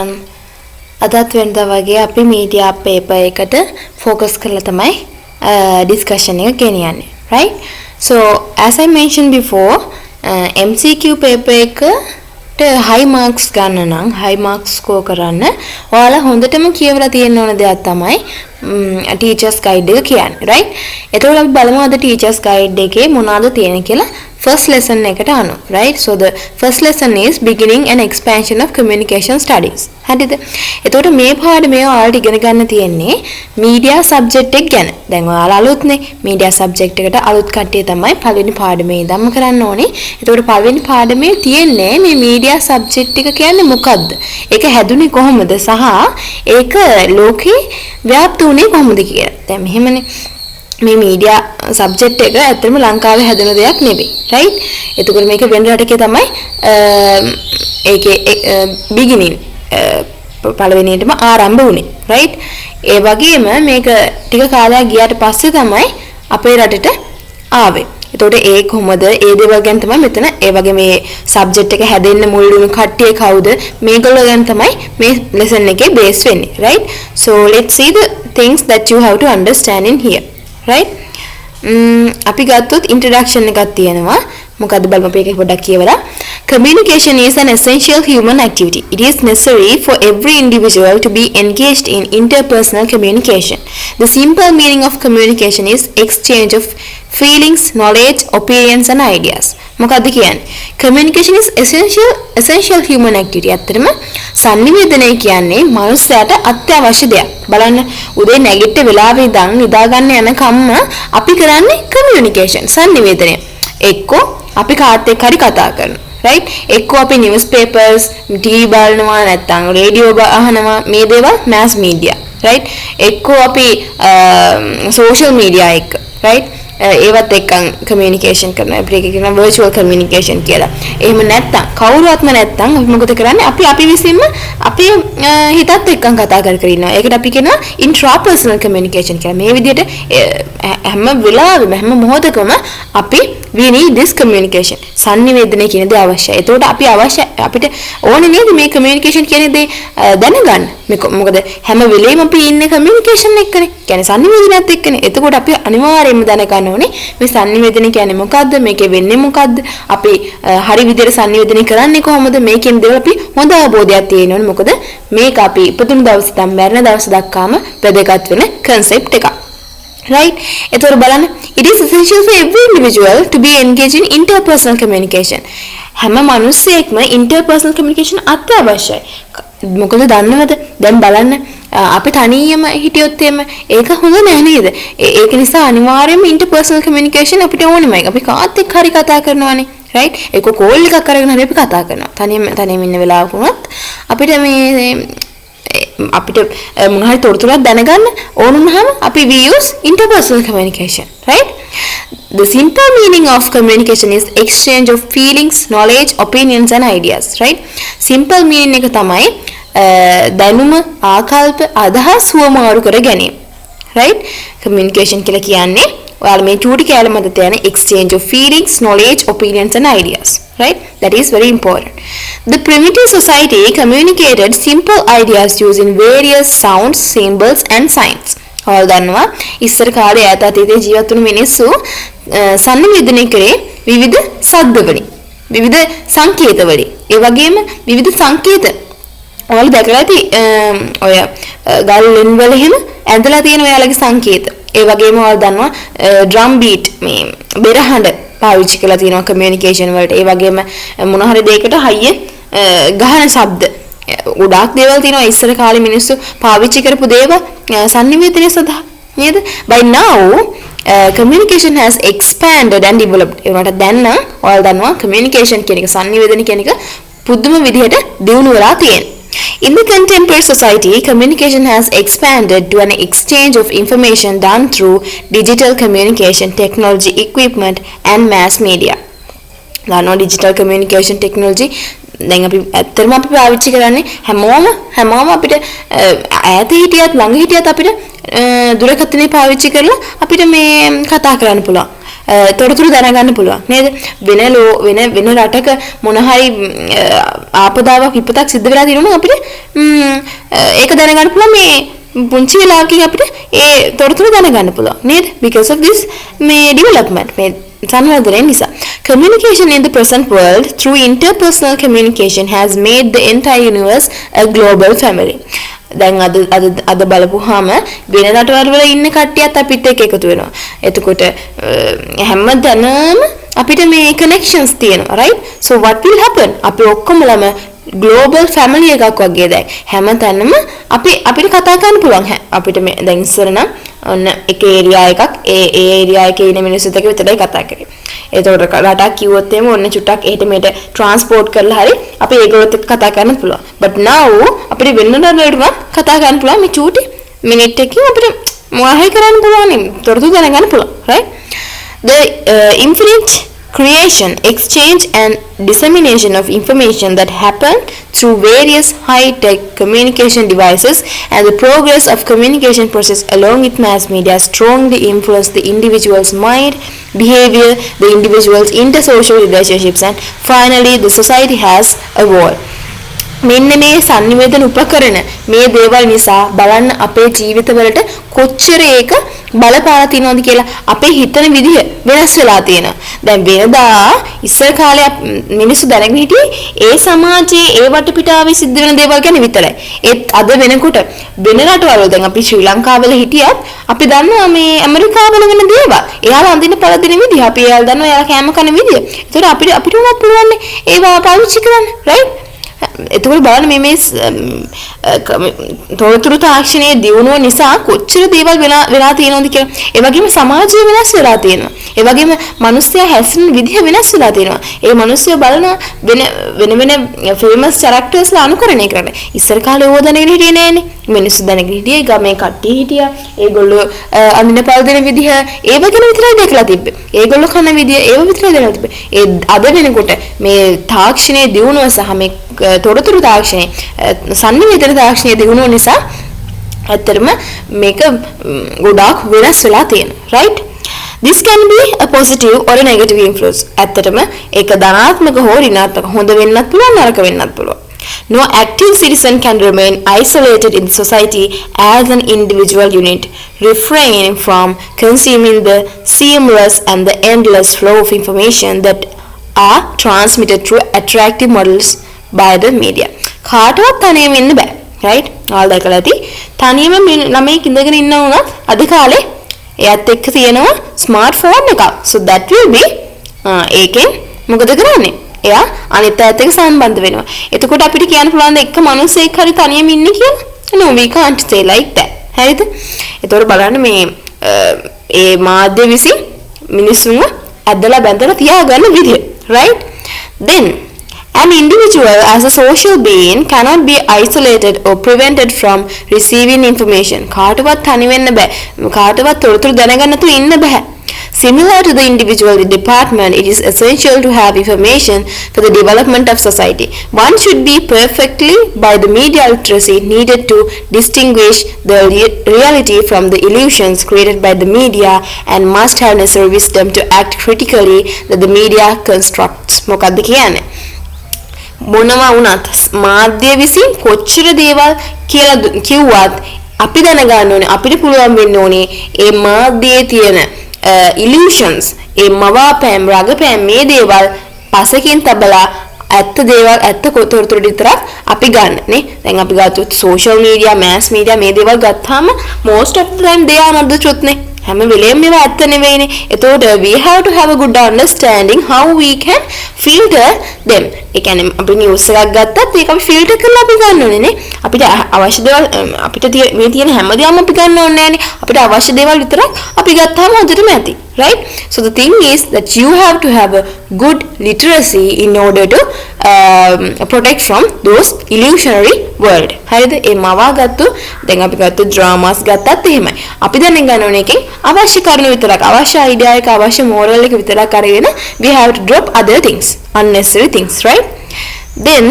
everyone. අදත් වෙනදා වගේ අපි media paper එකට focus කරලා තමයි discussion එක ගෙනියන්නේ, right? So as I mentioned before, MCQ paper එකට high marks ගන්න නම් high marks score කරන්න ඔයාලා හොඳටම කියවලා තියෙන්න ඕන දෙයක් තමයි teachers guide එක කියන්නේ, right? එතකොට අපි බලමු අද teachers guide එකේ මොනවද තියෙන්නේ කියලා. First lesson එකට අනුව, right? So the first lesson is beginning and expansion of communication studies. හරිද? එතකොට මේ පාඩමේ ඔයාලට ඉගෙන ගන්න තියෙන්නේ media subject එක ගැන. දැන් ඔයාලා අලුත්නේ media subject එකට අලුත් කට්ටිය තමයි පළවෙනි පාඩමේ ඉඳන්ම කරන්න ඕනේ. එතකොට පළවෙනි පාඩමේ තියෙන්නේ මේ media subject එක කියන්නේ මොකද්ද? ඒක හැදුනේ කොහොමද සහ ඒක ලෝකේ ව්‍යාප්ත වුණේ කොහොමද කියලා. දැන් මෙහෙමනේ මේ media subject එක ඇත්තටම ලංකාවේ හැදෙන දෙයක් නෙවෙයි, right? එතකොට මේක වෙන රටකේ තමයි ඒකේ beginning පළවෙනියටම ආරම්භ වුණේ, right? ඒ වගේම මේක ටික කාලයක් ගියාට පස්සේ තමයි අපේ රටට ආවේ. එතකොට ඒ කොහොමද ඒ දේවල් ගැන තමයි මෙතන ඒ වගේ මේ subject එක හැදෙන්න මුල් වුණු කට්ටිය කවුද මේගොල්ලෝ ගැන තමයි මේ lesson එකේ base වෙන්නේ, right? So let's see the things that you have to understand in here. Right? අපි ගත්තොත් introduction එකක් තියෙනවා. මොකද්ද බලමු අපි ඒක පොඩ්ඩක් කියවලා. Communication is an essential human activity. It is necessary for every individual to be engaged in interpersonal communication. The simple meaning of communication is exchange of feelings, knowledge, opinions and ideas. මොකද්ද කියන්නේ? Communication is essential human activity. අත්‍තරම සංනිවේදනය කියන්නේ මනුස්සයාට අත්‍යවශ්‍ය දෙයක්. බලන්න උදේ නැගිට වෙලාවෙ ඉඳන් නිදා ගන්න යනකම්ම අපි කරන්නේ communication සංනිවේදනය. එක්කෝ අපි කාත් එක්ක හරි කතා කරනවා, right? එක්කෝ අපි newspapers, TV බලනවා නැත්නම් radio අහනවා, මේ දේවල් mass media, right? එක්කෝ අපි social media එක්ක, right? ඒවත් එක්කන් communication කරනවා. අපිට ඒක කියනවා virtual communication කියලා. එහෙම නැත්නම් කවුරුවත්ම නැත්නම් අපි මොකද කරන්නේ? අපි විසින්ම අපේ හිතත් එක්කන් කතා කර ඉන්නවා. ඒකට අපි කියනවා intrapersonal communication කියලා. මේ විදිහට හැම වෙලාවෙම හැම මොහොතකම අපි we need this communication. සංනිවේදනය කියන දේ අවශ්‍යයි. ඒතකොට අපිට ඕනේ නේද මේ communication කියන දේ දැනගන්න. මොකද හැම වෙලේම අපි ඉන්නේ communication එක්කනේ. කියන්නේ සංනිවේදනයත් එක්කනේ. එතකොට අපි අනිවාර්යයෙන්ම දැනගන්න ඕනේ මේ සංනිවේදනය කියන්නේ මොකද්ද? මේකේ වෙන්නේ මොකද්ද? අපි හරි විදිහට සංනිවේදනය කරන්නේ කොහොමද? මේකෙන් දේවල් අපි හොඳ අවබෝධයක් තියෙන්න ඕනේ. මොකද මේක අපි ඉපදුණු දවස් ඉඳන් මැරෙන දවස් දක්වාම වැදගත් වෙන concept එකක්. Right? එතකොට බලන්න it is essential for every individual to be engaged in interpersonal communication. හැම මිනිස්සෙක්ම interpersonal communication අත්‍යවශ්‍යයි. මොකද දන්නවද? දැන් බලන්න අපි තනියම හිටියොත් එම ඒක හොඳ නැහැ නේද? ඒක නිසා අනිවාර්යයෙන්ම interpersonal communication අපිට ඕනෙමයි. අපි කාත් එක්ක හරි කතා කරනවානේ, right? ඒක කෝල් එකක් අරගෙන හරි අපි කතා කරනවා. තනියම ඉන්න වෙලාවක වුණත් අපිට අපිට මොන හරි තොරතුරක් දැනගන්න ඕන වුණාම අපි we use interpersonal communication, right? The simple meaning of communication is exchange of feelings, knowledge, opinions and ideas, right? Simple meaning එක තමයි දැනුම, ආකල්ප, අදහස් වමාරු කර ගැනීම, right? Communication කියලා කියන්නේ ඔයාලා මේ චූටි කැලේ මත තියෙන exchange of feelings, knowledge, opinions and ideas, right? That is very important. The primitive society communicated simple ideas using various sounds, symbols and signs. ඔයාලා දන්නවා ඉස්සර කාලේ ඈත අතීතයේ ජීවත් වුණු මිනිස්සු සංනිවේදනය කරේ විවිධ ශබ්ද වලින්, විවිධ සංකේත වලින්. ඒ වගේම විවිධ සංකේත ඔයාලා දැකලා ඇති ඔය ගල්ලෙන් වල එහෙම ඇඳලා තියෙන ඔයාලගේ සංකේත. ඒ වගේම ඔයාලා දන්නවා drum beat මේ බෙරහඬ පාවිච්චි කරලා තියෙනවා communication වලට. ඒ වගේම මොන හරි දෙයකට හයිය ගහන ශබ්ද ගොඩාක් දේවල් තියෙනවා ඉස්සර කාලේ මිනිස්සු පාවිච්චි කරපු දේවල් සංනිවේදනය සඳහා නේද? By now communication has expanded and developed. ඒකට දැන් නම් ඔයාලා දන්නවා communication කියන එක සංනිවේදනය කියන එක පුදුම විදිහට දියුණු වෙලා තියෙනවා. In the contemporary society, communication has expanded to an exchange of information done through digital communication technology, equipment and mass media. Digital communication technology දැන් අපි ඇත්තටම අපි පාවිච්චි කරන්නේ හැමෝම අපිට ඈත හිටියත් ළඟ හිටියත් අපිට දුරකථනය පාවිච්චි කරලා අපිට මේ කතා කරන්න පුළුවන්. තොරතුරු දැනගන්න පුළුවන් නේද? වෙන රටක මොන හරි ආපදාවක් විපතක් සිද්ධ වෙලා තියෙනවා අපිට ඒක දැනගන්න පුළුවන් මේ පුංචි වෙලාවකින් අපිට ඒ තොරතුරු දැනගන්න පුළුවන් නේද? Because of this මේ development මේ සංවර්ධනය නිසා. Communication in the present world through interpersonal communication has made the entire universe a global family. දැන් අද බලපුවාම වෙන රටවල් වල ඉන්න කට්ටියත් අපිත් එක්ක එකතු වෙනවා. එතකොට හැමදැනම අපිට මේ connections තියෙනවා right? So what will happen? අපි ඔක්කොමලම global family එකක් වගේ දැන් හැමතැනම අපිට කතා කරන්න පුළුවන්. අපිට මේ දැන් ඉස්සර නම් ඔන්න එක ඒරියා එකක් ඒ ඒරියා එකේ ඉන්න මිනිස්සුත් එක්ක විතරයි කතා කරේ. ඒතකොට රටක් කිව්වොත් එimhe ඔන්න චුට්ටක් එහෙට මෙහෙට ට්‍රාන්ස්පෝර්ට් කරලා හරි අපි ඒගොල්ලොත් එක්ක කතා කරන්න පුළුවන්. but now අපිට වෙන රටවලට කතා කරන්න පුළුවන් මේ චූටි මිනිත් එකකින් අපිට මොනවා හරි කරන්න පුළුවන් නේ. තොරතුරු දැනගන්න පුළුවන් right? The infinite creation, exchange and dissemination of information that happen through various high-tech communication devices and the progress of communication process along with mass media strongly influence the individual's mind, behavior, the individual's intersocial relationships and finally the society has evolved. මෙන්න මේ sannivedana උපකරණ මේ දේවල් නිසා බලන්න අපේ ජීවිතවලට කොච්චර ඒක බලපාලා තියෙනවද කියලා අපේ හිතන විදිහ වෙනස් වෙලා තියෙනවා. දැන් වෙනදා ඉස්සර කාලේ මිනිස්සු දැනගෙන හිටියේ ඒ සමාජයේ ඒ වටපිටාවේ සිද්ධ වෙන දේවල් ගැන විතරයි. ඒත් අද වෙනකොට වෙන රටවල දැන් අපි ශ්‍රී ලංකාවල හිටියත් අපි දන්නවා මේ ඇමරිකාවල වෙන දේවල්. එයාලා අඳින පළදින විදිහ අපි එයාලා දන්නවා එයාලා කෑම කන විදිහ. ඒතකොට අපිට උනත් පුළුවන් ඒවා පාවිච්චි කරන්න right? එතකොට බලන්න මේ තොරතුරු තාක්ෂණයේ දියුණුව නිසා කොච්චර දේවල් වෙලා තියෙනවද කියලා. ඒ වගේම සමාජය වෙනස් වෙලා තියෙනවා. ඒ වගේම මිනිස්සයා හැසිරෙන විදිහ වෙනස් වෙලා තියෙනවා. ඒ මිනිස්සයා බලන වෙන ෆේමස් කැරක්ටර්ස්ලා අනුකරණය කරන. ඉස්සර කාලේ ඕවා දැනගෙන හිටියේ නෑනේ. මිනිස්සු දැනගෙන හිටියේ ගමේ කට්ටිය හිටියා. ඒගොල්ලෝ අඳින පළදෙන විදිහ ඒව ගැන විතරයි දැකලා තිබ්බේ. ඒගොල්ලෝ කන විදිහ ඒව විතරයි දැකලා තිබ්බේ. ඒ අද වෙනකොට මේ තාක්ෂණයේ දියුණුව සහ මේ තොරතුරු තාක්ෂණය sannivedana තාක්ෂණය දිනුන නිසා ඇත්තටම මේක ගොඩාක් වෙනස් වෙලා තියෙනවා right? This can be a positive or a negative influence. ඇත්තටම ඒක ධනාත්මක හෝ ඍණාත්මක හොඳ වෙන්නත් පුළුවන් නරක වෙන්නත් පුළුවන්. No active citizen can remain isolated in the society as an individual unit, refraining from consuming the seamless and the endless flow of information that are transmitted through attractive models by the media. කාටවත් තනියම ඉන්න බෑ right? ආල් දැකලා ඇති තනියම ළමයි ඉඳගෙන ඉන්න උනත් අද කාලේ එයාත් එක්ක තියෙනවා ස්මාර්ට්ෆෝන් එකක්. so that will be ඒකෙන් මොකද කරන්නේ? එයා අනිත් අයත් එක්ක සම්බන්ධ වෙනවා. එතකොට අපිට කියන්න පුළුවන් එක මිනිහෙක් හරි තනියම ඉන්නේ කියලා. no we can't say like that. හරිද? එතකොට බලන්න මේ ඒ මාධ්‍ය විසින් මිනිස්සුන්ව ඇදලා බැඳලා තියාගන්න විදිය right? then an individual as a social being cannot be isolated or prevented from receiving information. කාටවත් තනි වෙන්න බෑ. කාටවත් තොරතුරු දැනගන්න නැතුව ඉන්න බෑ. Similar to the individual department, it is essential to have information for the development of society. One should be perfectly by the media literacy needed to distinguish the reality from the illusions created by the media and must have necessary wisdom to act critically that the media constructs. මොකක්ද කියන්නේ? මොනවා වුණත් මාධ්‍ය විසින් කොච්චර දේවල් කියලා කිව්වත් අපි දැනගන්න ඕනේ අපිට පුළුවන් වෙන්න ඕනේ ඒ මාධ්‍යයේ තියෙන illusions ඒ මවාපෑම් රඟපෑම් මේ දේවල් පසකින් තබලා ඇත්ත දේවල් ඇත්ත තොරතුරු විතරක් අපි ගන්න නේ. දැන් අපි ගත්තොත් social media mass media මේ දේවල් ගත්තාම most of the time they are not the truth නේ. හැම වෙලේම මේවා ඇත්ත නෙවෙයිනේ. එතකොට we have to have a good understanding how we can filter them. ඒ කියන්නේ අපි news එකක් ගත්තත් ඒක අපි filter කරලා අපි ගන්න ඕනේ නේ. අපිට අවශ්‍ය දේවල් අපිට මේ තියෙන හැමදේම අපි ගන්න ඕනේ නෑනේ. අපිට අවශ්‍ය දේවල් විතරක් අපි ගත්තාම හොඳටම ඇති. Right? So the thing is that you have to have a good literacy in order to protect from those illusionary world. හරිද? ඒ මවාගත්තු දැන් අපි ගත්ත dramas ගත්තත් එහෙමයි. අපි දැන් ගන්න ඕනේ එකෙන් අවශ්‍ය කරුණු විතරක් අවශ්‍ය idea එක අවශ්‍ය moral එක විතරක් අරගෙන we have to drop other things, unnecessary things, right? Then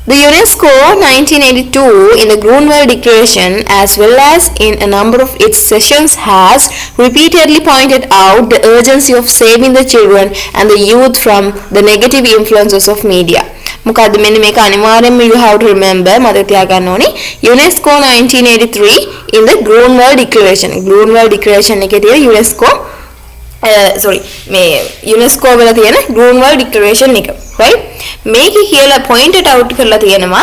The UNESCO 1982 in the Grunwald Declaration as well as in a number of its sessions has repeatedly pointed out the urgency of saving the children and the youth from the negative influences of media. මොකද්ද මෙන්න මේක අනිවාර්යයෙන්ම you have to remember මතක තියාගන්න ඕනේ UNESCO 1983 in the Grunwald Declaration එකේ තියෙන UNESCO මේ UNESCO වල තියෙන Grunwald Declaration එක right මේකේ කියලා pointed out කරලා තියෙනවා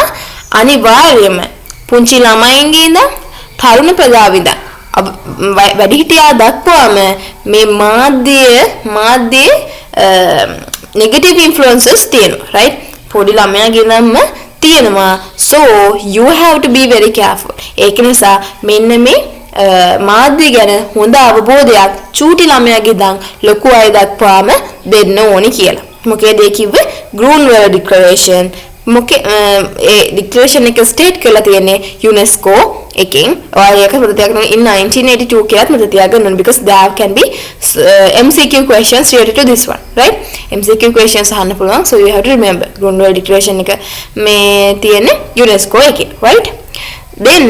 අනිවාර්යයෙන්ම පුංචි ළමයින්ගේ ඉඳන් තරුණ ප්‍රජාව ඉඳන් වැඩිහිටියා දක්වාම මේ මාධ්‍ය negative influences තියෙනවා right පොඩි ළමයාගේ ඉඳන්ම තියෙනවා so you have to be very careful ඒක නිසා මෙන්න මේ මාධ්‍ය ගැන හොඳ අවබෝධයක් චූටි ළමයාගේ ඉඳන් ලොකු අය දක්වාම දෙන්න ඕනි කියලා. මොකද ඒ කිව්වේ Grunwald Declaration මොකේ ඒ declaration එක state කරලා තියෙන්නේ UNESCO එකෙන්. ඔය එක මතක තියාගන්න in 1982 කියලාත් මතක තියාගන්න ඕනේ because there can be MCQ questions related to this one right MCQ questions අහන්න පුළුවන් so you have to remember Grunwald Declaration එක මේ තියෙන්නේ UNESCO එකේ right then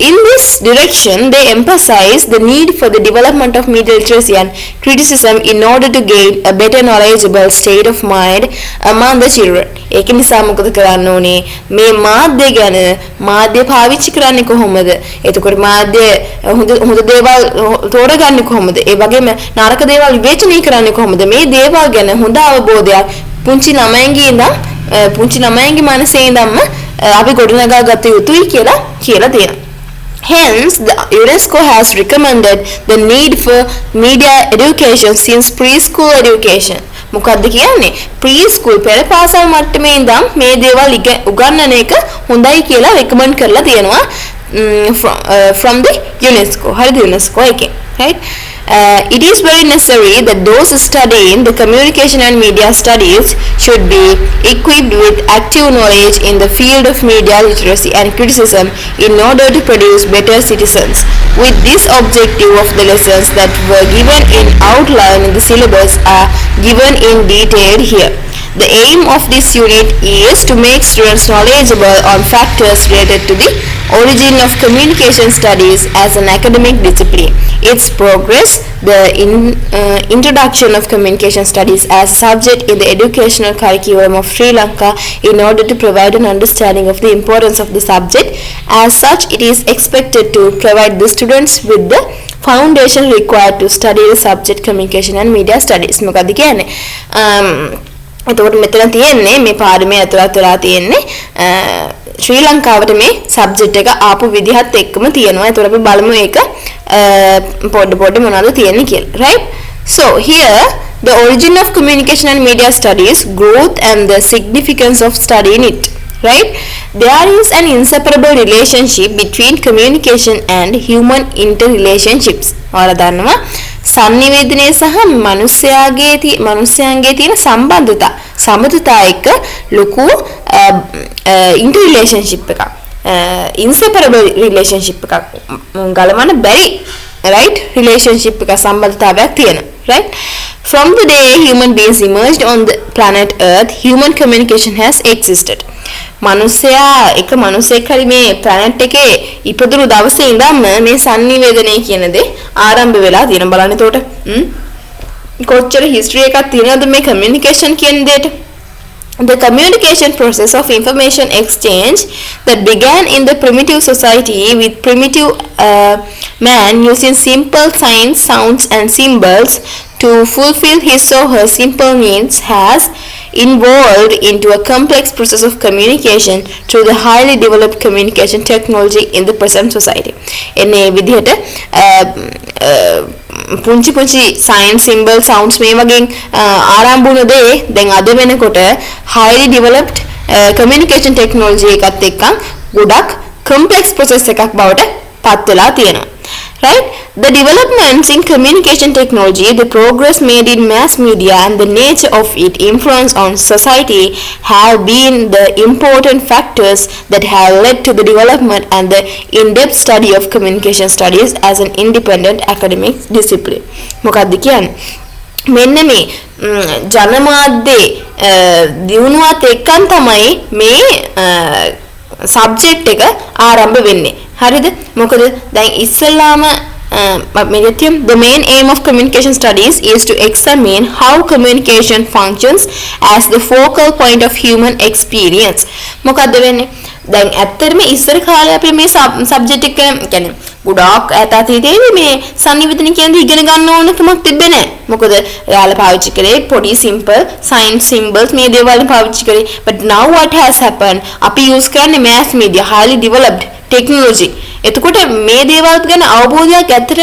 in this direction, they emphasize the need for the development of media literacy and criticism in order to gain a better knowledgeable state of mind among the children. ඒක නිසා මොකද කරන්න ඕනේ? මේ මාධ්‍ය ගැන මාධ්‍ය පාවිච්චි කරන්නේ කොහොමද? එතකොට මාධ්‍ය හොඳ දේවල් තෝරගන්නේ කොහොමද? ඒ වගේම නරක දේවල් විවේචනය කරන්නේ කොහොමද? මේ දේවල් ගැන හොඳ අවබෝධයක් පුංචි ළමයින්ගේ මනසේ ඉඳන්ම අපි ගොඩනගා ගත යුතුයි කියලා තියෙනවා. Hence, the UNESCO has recommended the need for media education since preschool education. මොකද්ද කියන්නේ? preschool පෙර පාසල් මට්ටමේ ඉඳන් මේ දේවල් උගන්වන එක හොඳයි කියලා recommend කරලා තියෙනවා from the UNESCO. හරිද UNESCO එකේ. Right? It is very necessary that those studying the communication and media studies should be equipped with active knowledge in the field of media literacy and criticism in order to produce better citizens. With this objective of the lessons that were given in outline in the syllabus are given in detail here. The aim of this unit is to make students knowledgeable on factors related to the origin of communication studies as an academic discipline, its progress, the introduction of communication studies as subject in the educational curriculum of Sri Lanka in order to provide an understanding of the importance of the subject. As such, it is expected to provide the students with the foundation required to study the subject communication and media studies. මොකද්ද කියන්නේ? එතකොට මෙතන තියෙන්නේ මේ පාඩමේ ඇතුළත් වෙලා තියෙන්නේ ශ්‍රී ලංකාවට මේ සබ්ජෙක්ට් එක ආපු විදිහත් එක්කම තියෙනවා. ඒතකොට අපි බලමු ඒක පොඩ්ඩ මොනවද තියෙන්නේ කියලා. right so here the origin of communication and media studies, growth and the significance of studying it. right there is an inseparable relationship between communication and human interrelationships. ඔයාලා දන්නවා sannivedanaye සහ මනුස්සයන්ගේ තියෙන සම්බන්ධතා එක්ක ලොකු interrelationship එකක් inseparable relationship එකක් ගලවන්න බැරි right relationship එකක් සම්බන්ධතාවයක් තියෙනවා. right from the day human beings emerged on the planet earth human communication has existed. මනුස්සයෙක් හරි මේ planet එකේ ඉපදුණු දවසේ ඉඳන්ම මේ sannivedanaya කියන දේ ආරම්භ වෙලා තියෙන බලන්න එතකොට කොච්චර history එකක් තියෙනවද මේ communication කියන දෙයට. The communication process of information exchange that began in the primitive society with primitive man using simple signs, sounds and symbols to fulfill his or her simple needs has involved into a complex process of communication through the highly developed communication technology in the present society. එන්නේ විදිහට පුංචි sign symbol sounds මේ වගේ ආරම්භ වුණ දේ දැන් අද වෙනකොට highly developed communication technology එකත් එක්ක ගොඩක් complex process එකක් බවට පත් වෙලා තියෙනවා. right the developments in communication technology, the progress made in mass media and the nature of its influence on society have been the important factors that have led to the development and the in-depth study of communication studies as an independent academic discipline. මොකක්ද කියන්නේ මෙන්න මේ ජනමාධ්‍යයේ දියුණුවත් එක්කන් තමයි මේ subject එක ආරම්භ වෙන්නේ. හරිද? මොකද දැන් ඉස්සෙල්ලාම the main aim of communication studies is to examine how communication functions as the focal point of human experience. මොකද්ද වෙන්නේ? දැන් ඇත්තටම ඉස්සර කාලේ අපි මේ සබ්ජෙක්ට් එක කියන්නේ ගොඩාක් අතීතයේදී මේ සංනිවේදනය කියන්නේ ඉගෙන ගන්න ඕනකමක් තිබ්බේ නැහැ. මොකද එයාලා පාවිච්චි කරේ පොඩි simple science symbols මේ දේවල් පාවිච්චි කරේ. But now what has happened? අපි use කරන්නේ mass media, highly developed technology. එතකොට මේ දේවල් ගැන අවබෝධයක් ඇත්තට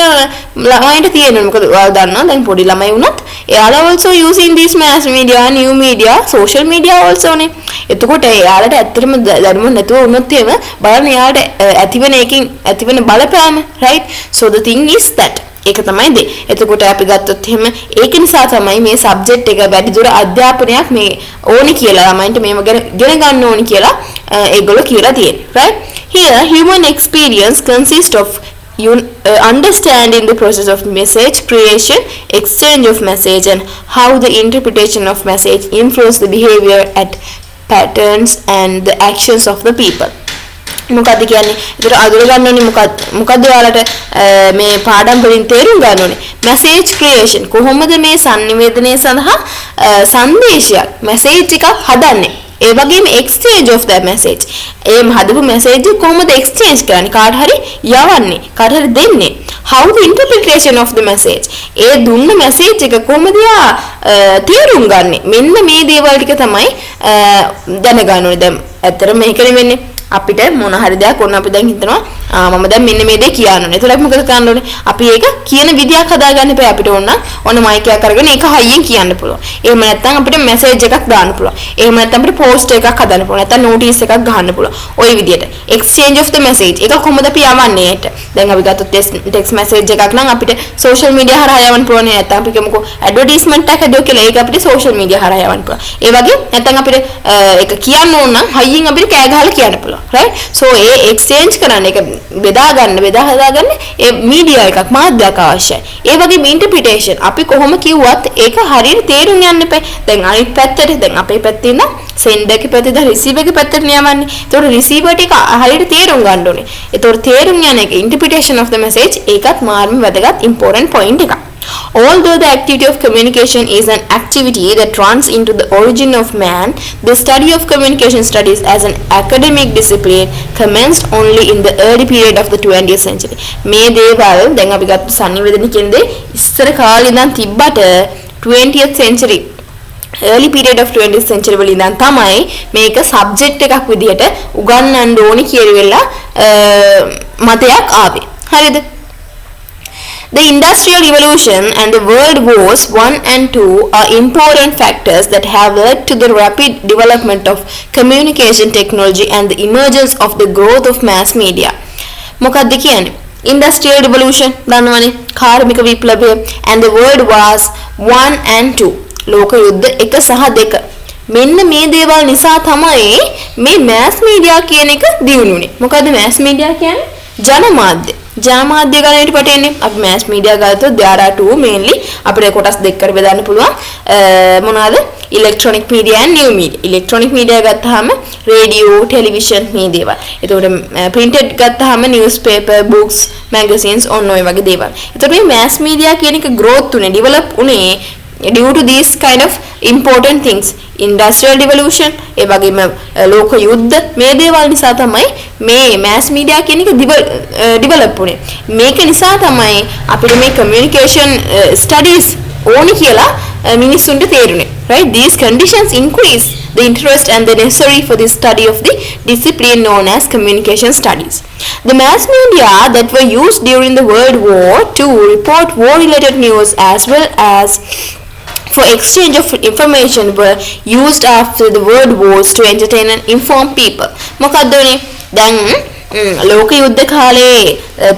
ළමයින්ට තියෙනවා. මොකද ඔයාලා දන්නවා දැන් පොඩි ළමයි වුණත් එයාලා also using this mass media, new media, social media also නේ. එතකොට එයාලට ඇත්තටම දැනුම නැතුව වුණොත් එහෙම බලන්න එයාලට ඇතිවෙන බලපෑම, right? So the thing is that ඒක තමයි දේ. එතකොට අපි ගත්තොත් එහෙම ඒක නිසා තමයි මේ සබ්ජෙක්ට් එක වැඩිදුර අධ්‍යාපනයක් මේ ඕනි කියලා ළමයින්ට මේව ගැන ඉගෙන ගන්න ඕනි කියලා ඒගොල්ලෝ කියලා තියෙනවා, right? Here, human experience consists of understanding the process of message creation, exchange of message, and how the interpretation of message influence the behavior at patterns and the actions of the people. මොකද්ද කියන්නේ? ඒතර අඳුර ගන්න ඕනේ මොකද්ද ඔයාලට මේ පාඩම් වලින් තේරුම් ගන්න ඕනේ. message creation කොහොමද මේ sannivedanaya සඳහා සංදේශයක් message එකක් හදන්නේ. ඒ වගේම exchange of that message. ඒ හදපු message එක කොහොමද exchange කරන්නේ? කාට හරි යවන්නේ, කාට හරි දෙන්නේ. How the interpretation of the message. ඒ දුන්න message එක කොහොමද තේරුම් ගන්නේ? මෙන්න මේ දේවල් ටික තමයි දැනගන්න ඕනේ. දැන් ඇත්තට මේකනේ වෙන්නේ. අපිට මොන හරි දෙයක් ඕන අපි දැන් හිතනවා මම දැන් මෙන්න මේ දේ කියන්න ඕනේ. ඒතකොට අපි මොකද කරන්න ඕනේ? අපි ඒක කියන විදියක් හදාගන්න එපා. අපිට ඕන ඔන්න මයික් එකක් අරගෙන ඒක හයියෙන් කියන්න පුළුවන්. එහෙම නැත්නම් අපිට මැසේජ් එකක් දාන්න පුළුවන්. එහෙම නැත්නම් අපිට පෝස්ට් එකක් හදන්න පුළුවන්. නැත්නම් නෝටිස් එකක් ගහන්න පුළුවන්. ওই විදියට. exchange of the message. ඒක කොහොමද අපි යවන්නේ ඒට? දැන් අපි ගත්තොත් text message එකක් නම් අපිට social media හරහා යවන්න පුළුවන්. නැත්නම් අපි කියමුකෝ advertisement එකක් හදුවා කියලා ඒක අපිට social media හරහා යවන්න පුළුවන්. ඒ වගේ නැත්නම් අපිට ඒක කියන්න ඕන නම් හයියෙන් අපිට කෑ ගහලා කියන්න පුළුවන්. right? So ඒ exchange කරන්න ඒක බෙදා හදාගන්න ඒ media එකක් මාධ්‍යයක් අවශ්‍යයි. ඒ වගේම interpretation අපි කොහොම කිව්වත් ඒක හරියට තේරුම් ගන්න එපා. දැන් අනිත් පැත්තට දැන් අපේ පැත්තේ ඉන්න send එකේ පැත්තේ receive එකේ පැත්තට යවන්නේ. ඒතකොට receiver ටික හරියට තේරුම් ගන්න ඕනේ. ඒතකොට තේරුම් යන එක interpretation of the message ඒකත් මාර්ම වැදගත් important point එකක්. Although the activity of communication is an activity that runs into the origin of man, the study of communication studies as an academic discipline commenced only in the early period of the 20th century. මේ දේවල් දැන් අපි ගත්ත sannivedana කියන්නේ ඉස්සර කාලේ ඉඳන් තිබ්බට 20th century early period of 20th century වල ඉඳන් තමයි මේක subject එකක් විදිහට උගන්වන්න ඕනි කියලා මතයක් ආවේ. හරිද? The Industrial Revolution and the World Wars I and II are important factors that have led to the rapid development of communication technology and the emergence of the growth of mass media. මොකක්ද කියන්නේ? Industrial Revolution දන්නවනේ, කාර්මික විප්ලවය and the World Wars I and II ලෝක යුද්ධ 1 සහ 2. මෙන්න මේ දේවල් නිසා තමයි මේ mass media කියන එක දියුණුනේ. මොකද්ද mass media කියන්නේ? ජනමාධ්‍ය ගණනට පටේන්නේ. අපි mass media ගත්තොත් there are two mainly අපිට කොටස් දෙකකට බෙදන්න පුළුවන්. මොනවාද? electronic media and new media. electronic media ගත්තාම radio, television මේ දේවල්. එතකොට printed ගත්තාම newspaper, books, magazines ඔන්න ඔය වගේ දේවල්. එතකොට මේ mass media කියන එක growth උනේ, develop උනේ due to these kind of important things. Industrial revolution ඒ වගේම ලෝක යුද්ධ මේ දේවල් නිසා තමයි මේ mass media කියන එක develop උනේ. මේක නිසා තමයි අපිට මේ communication studies ඕනි කියලා මිනිස්සුන්ට තේරුනේ. Right? These conditions increase the interest and the necessary for the study of the discipline known as communication studies. The mass media that were used during the World War to report war-related news as well as for exchange of information were used after the world wars to entertain and inform people. මොකක්ද උනේ? දැන් ලෝක යුද්ධ කාලේ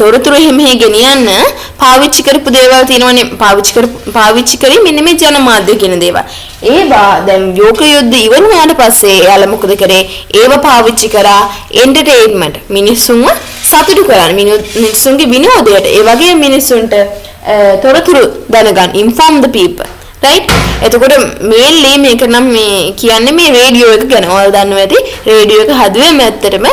තොරතුරු එහෙම ගෙනියන්න පාවිච්චි කරපු දේවල් තියෙනවනේ. පාවිච්චි කරේ මෙන්න මේ ජනමාධ්‍ය කියන දේවල්. ඒවා දැන් ලෝක යුද්ධ ඉවර වුණාට පස්සේ එයාලා මොකද කරේ? ඒව පාවිච්චි කරා entertainment මිනිස්සුන්ව සතුටු කරන්න. මිනිස්සුන්ගේ විනෝදයට. ඒ වගේ මිනිස්සුන්ට තොරතුරු දැනගන්න inform the people. right එතකොට mainly මේක නම් මේ කියන්නේ මේ රේඩියෝ එක ගැන ඔයාලා දන්නවා ඇති රේඩියෝ එක හදුවේ ඇත්තටම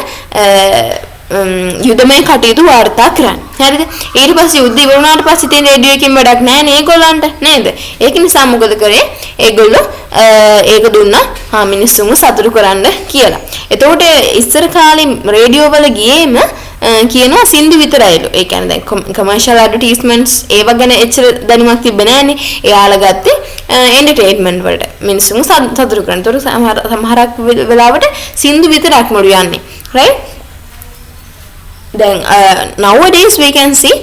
යුද්ධමය කටයුතු වාර්තා කරන්න. හරිද? ඊට පස්සේ යුද්ධ ඉවර වුණාට පස්සේ තියෙන රේඩියෝ එකකින් වැඩක් නැහැ නේ ඒගොල්ලන්ට නේද? ඒක නිසා මොකද කරේ? ඒගොල්ලෝ ඒක දුන්නා මිනිස්සුන්ව සතුටු කරන්න කියලා. එතකොට ඉස්සර කාලේ රේඩියෝ වල ගියේම කියනවා සින්දු විතරයිලු. ඒ කියන්නේ දැන් කමර්ෂල් ඇඩ්වර්ටයිස්මන්ට්ස් ඒව ගැන එච්චර දැනුමක් තිබ්බේ නැහනේ. එයාලා ගත්තේ එන්ටර්ටේන්මන්ට් වලට මිනිස්සුන්ව සතුටු කරන්න. ඒතකොට සමහරක් වෙලාවට සින්දු විතරක් මොළු යන්නේ. right? Then nowadays we can see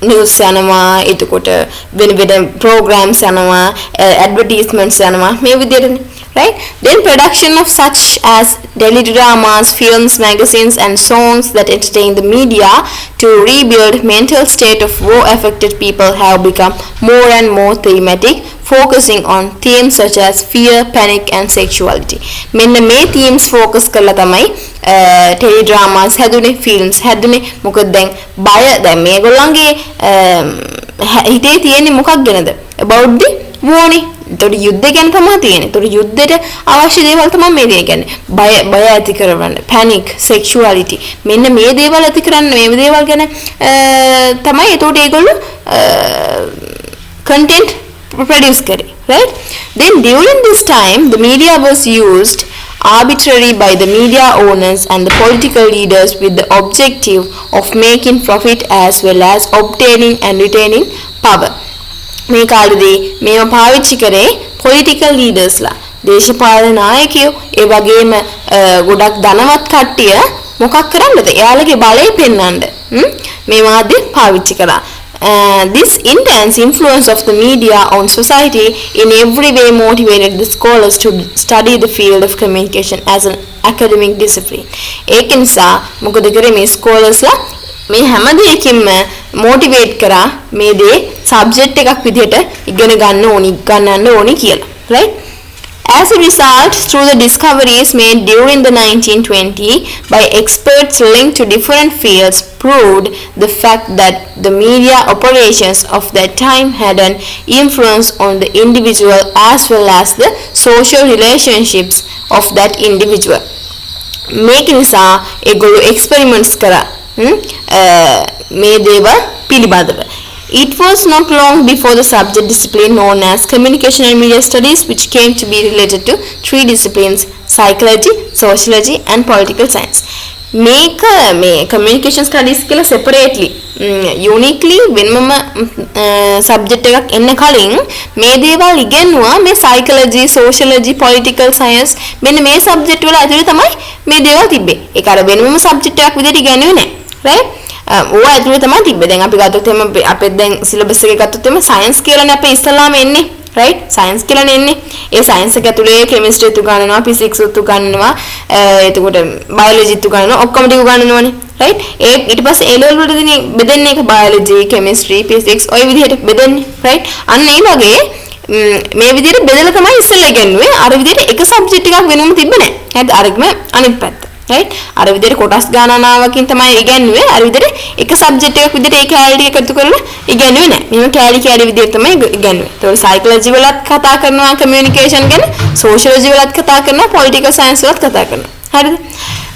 news යනවා එතකොට වෙන වෙන programs යනවා advertisements යනවා මේ විදිහටනේ right then production of such as teledramas films magazines and songs that entertain the media to rebuild mental state of war affected people have become more and more thematic focusing on themes such as fear panic and sexuality මෙන්න මේ themes focus කරලා තමයි teledramas හැදුනේ films හැදුනේ මොකද දැන් බය දැන් මේගොල්ලන්ගේ හිතේ තියෙන්නේ මොකක් ගැනද about the war නේ ඒතකොට යුද්ධ ගැන තමයි තියෙන්නේ. ඒතකොට යුද්ධයට අවශ්‍ය දේවල් තමයි මේ දේ කියන්නේ. බය ඇති කරවන්න, panic, sexuality. මෙන්න මේ දේවල් ඇති කරන්න මේ දේවල් ගැන තමයි ඒතකොට ඒගොල්ලෝ content produce කරේ. Right? Then during this time the media was used arbitrarily by the media owners and the political leaders with the objective of making profit as well as obtaining and retaining power. මේ කාලේදී මේව පාවිච්චි කරේ political leadersලා දේශපාලන නායකයෝ ඒ වගේම ගොඩක් ධනවත් කට්ටිය මොකක් කරන්නද එයාලගේ බලය පෙන්වන්න මේ වාද්‍ය පාවිච්චි කරා this intense influence of the media on society in every way motivated the scholars to study the field of communication as an academic discipline ඒක නිසා මොකද කරේ මේ scholarsලා මේ හැම දෙයකින්ම motivate කරා මේ දේ subject එකක් විදිහට ඉගෙන ගන්නන්න ඕනි කියලා right as a result through the discoveries made during the 1920s by experts linked to different fields proved the fact that the media operations of that time had an influence on the individual as well as the social relationships of that individual මේක නිසා ඒගොල්ලෝ experiments කරා මේ දේවල් පිළිබඳව It was not long before the subject discipline known as Communication and Media Studies which came to be related to three disciplines psychology, sociology and political science. මේක මේ communication studies කියලා separately uniquely වෙනම subject එකක් එන්න කලින් මේ දේවල් ඉගෙනුවා මේ psychology, sociology, political science මෙන්න මේ subject වල ඇතුලේ තමයි මේ දේවල් තිබ්බේ. ඒක අර වෙනම subject එකක් විදිහට ඉගෙනුවේ නැහැ. right? ඕවා ඇතුලේ තමයි තිබ්බේ. දැන් අපි ගත්තොත් එහෙම අපේ දැන් සිලබස් එකේ ගත්තොත් එහෙම සයන්ස් කියලානේ අපේ ඉස්සලාම එන්නේ. right? සයන්ස් කියලානේ එන්නේ. ඒ සයන්ස් එක ඇතුලේ කෙමිස්ට්‍රි උගන්වනවා, ෆිසික්ස් උගන්වනවා, එතකොට බයොලොජි උගන්වනවා, ඔක්කොම ටික උගන්වනවානේ. right? ඒ ඊට පස්සේ ඒ ලෙවල් වලදී බෙදන්නේ එක බයොලොජි, කෙමිස්ට්‍රි, ෆිසික්ස් ඔය විදිහට බෙදන්නේ. right? අන්න ඒ වගේ මේ විදිහට බෙදලා තමයි ඉස්සෙල්ලා ඉගෙනුවේ. අර විදිහට එක සබ්ජෙක්ට් එකක් වෙනම තිබ්බ නැහැ. හරිද? අරගෙන අනිත් පැත්ත. right අර විදිහට කොටස් ගණනාවකින් තමයි ඉගෙනුවේ අර විදිහට එක සබ්ජෙක්ට් එකක් විදිහට ඒ කැලරි ටික එකතු කරලා ඉගෙනුවේ නැහැ මෙහෙම කැලරි විදිහට තමයි ඉගෙනුවේ ඒතකොට සයිකොලොජි වලත් කතා කරනවා කමියුනිකේෂන් ගැන සෝෂියොලොජි වලත් කතා කරනවා පොලිටිකල් සයන්ස් වලත් කතා කරනවා හරිද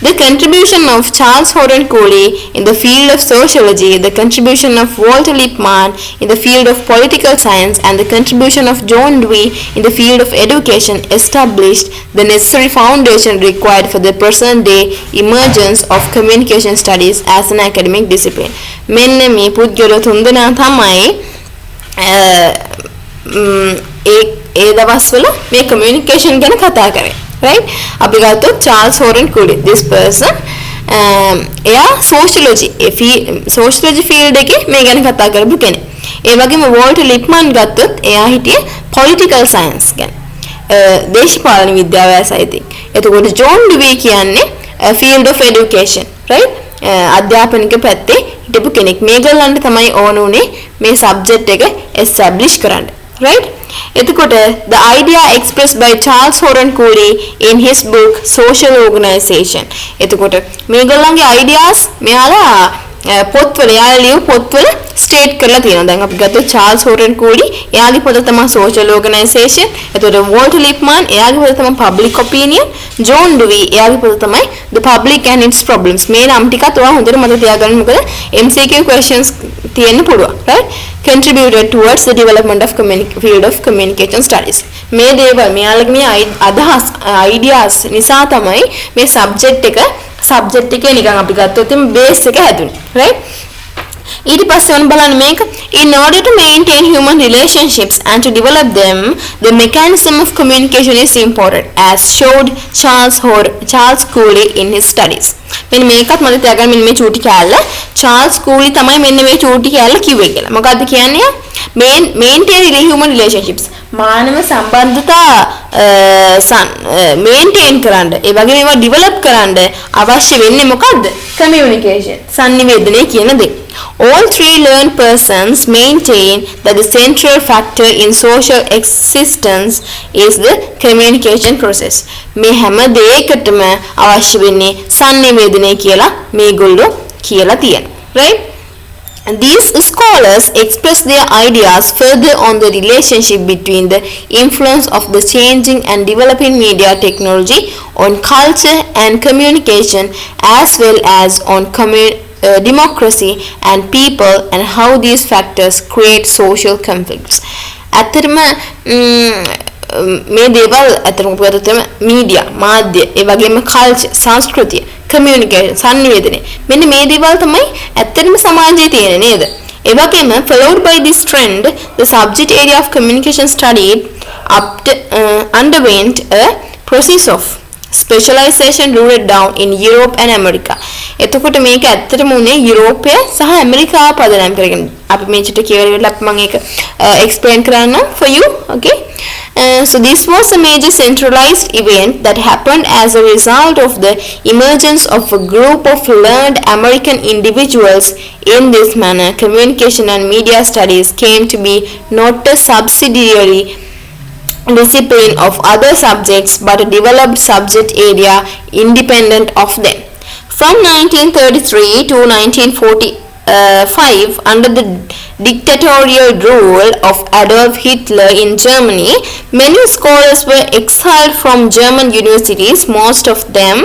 The contribution of Charles Horan Cooley in the field of sociology, the contribution of Walter Lippmann in the field of political science, and the contribution of John Dewey in the field of education established the necessary foundation required for the present-day emergence of communication studies as an academic discipline. මෙන්න මේ පුද්ගල තුන්දෙනා තමයි ඒ දවස්වල මේ communication ගැන කතා කරේ. right අපි ගත්තොත් Charles Horan Cooley this person එයා sociology field එකේ මේ ගැන කතා කරපු කෙනෙක්. ඒ වගේම Walter Lippmann ගත්තොත් එයා හිටියේ political science ගැන. දේශපාලන විද්‍යාව ඇසයිති. එතකොට John Dewey කියන්නේ field of education right අධ්‍යාපනික පැත්තේ හිටපු කෙනෙක්. මේගොල්ලන්ට තමයි ඕන උනේ මේ subject එක establish කරන්න. right එතකොට the idea expressed by Charles Horan Cooley in his book Social Organization එතකොට මේගොල්ලන්ගේ ideas මෙයාලා පොත්වල එයාලා ලියපු පොත්වල ස්ටේට් කරලා තියෙනවා. දැන් අපි ගත්තොත් චාල්ස් හෝරන් කූඩි එයාගේ පොත තමයි සෝෂල් ඕගනයිසේෂන්. එතකොට වෝල්ටර් ලිප්මාන් එයාගේ පොත තමයි පබ්ලික් ඔපිනියන්. ජෝන් ඩුවි එයාගේ පොත තමයි the public and its problems. මේ නම් ටිකත් ඔයා හොඳට මතක තියාගන්න. මොකද MCQ questions තියෙන්න පුළුවන්. right? Contributed towards the development of field of communication studies. මේ දේවල් මෙයාලගේ මේ අදහස් ideas නිසා තමයි මේ subject එකේ නිකන් අපි ගත්තොත් එimhe base එක හැදුනේ. right? ඊට පස්සේ ඔන්න බලන්න මේක in order to maintain human relationships and to develop them the mechanism of communication is important as showed Charles Cooley in his studies. මෙන්න මේකත් මම තියාගන්න මෙන්න මේ චූටි කෑල්ල Charles Cooley තමයි මෙන්න මේ චූටි කෑල්ල කිව්වේ කියලා. මොකද්ද කියන්නේ? maintain human relationships මානව සම්බන්ධතා maintain කරන්න ඒ වගේ ඒවා develop කරන්න අවශ්‍ය වෙන්නේ මොකද්ද? communication sannivedanaye කියන දේ. All three learned persons maintain that the central factor in social existence is the communication process. මේ හැම දෙයකටම අවශ්‍ය වෙන්නේ sannivedanaye කියලා මේගොල්ලෝ කියලා තියෙනවා. right? These scholars express their ideas further on the relationship between the influence of the changing and developing media technology on culture and communication as well as on democracy and people and how these factors create social conflicts. ඇත්තටම මේ දේවල් ඇත්තටම පුරාතන media මාධ්‍ය ඒ වගේම culture සංස්කෘතිය communication sannivedanaye මෙන්න මේ දේවල් තමයි ඇත්තටම සමාජයේ තියෙන්නේ නේද? ඒ වගේම followed by this trend the subject area of communication studied underwent a process of specialization rooted down in Europe and America. එතකොට මේක ඇත්තටම උනේ යුරෝපය සහ ඇමරිකාව පදනම් කරගෙන. අපි මේ චිත්‍ර කියවලා මම ඒක explain කරන්න for you. okay? So this was a major centralized event that happened as a result of the emergence of a group of learned American individuals. In this manner, communication and media studies came to be not a subsidiary discipline of other subjects but a developed subject area independent of them. From 1933 to 1945, under the dictatorial rule of Adolf Hitler in Germany, many scholars were exiled from German universities. Most of them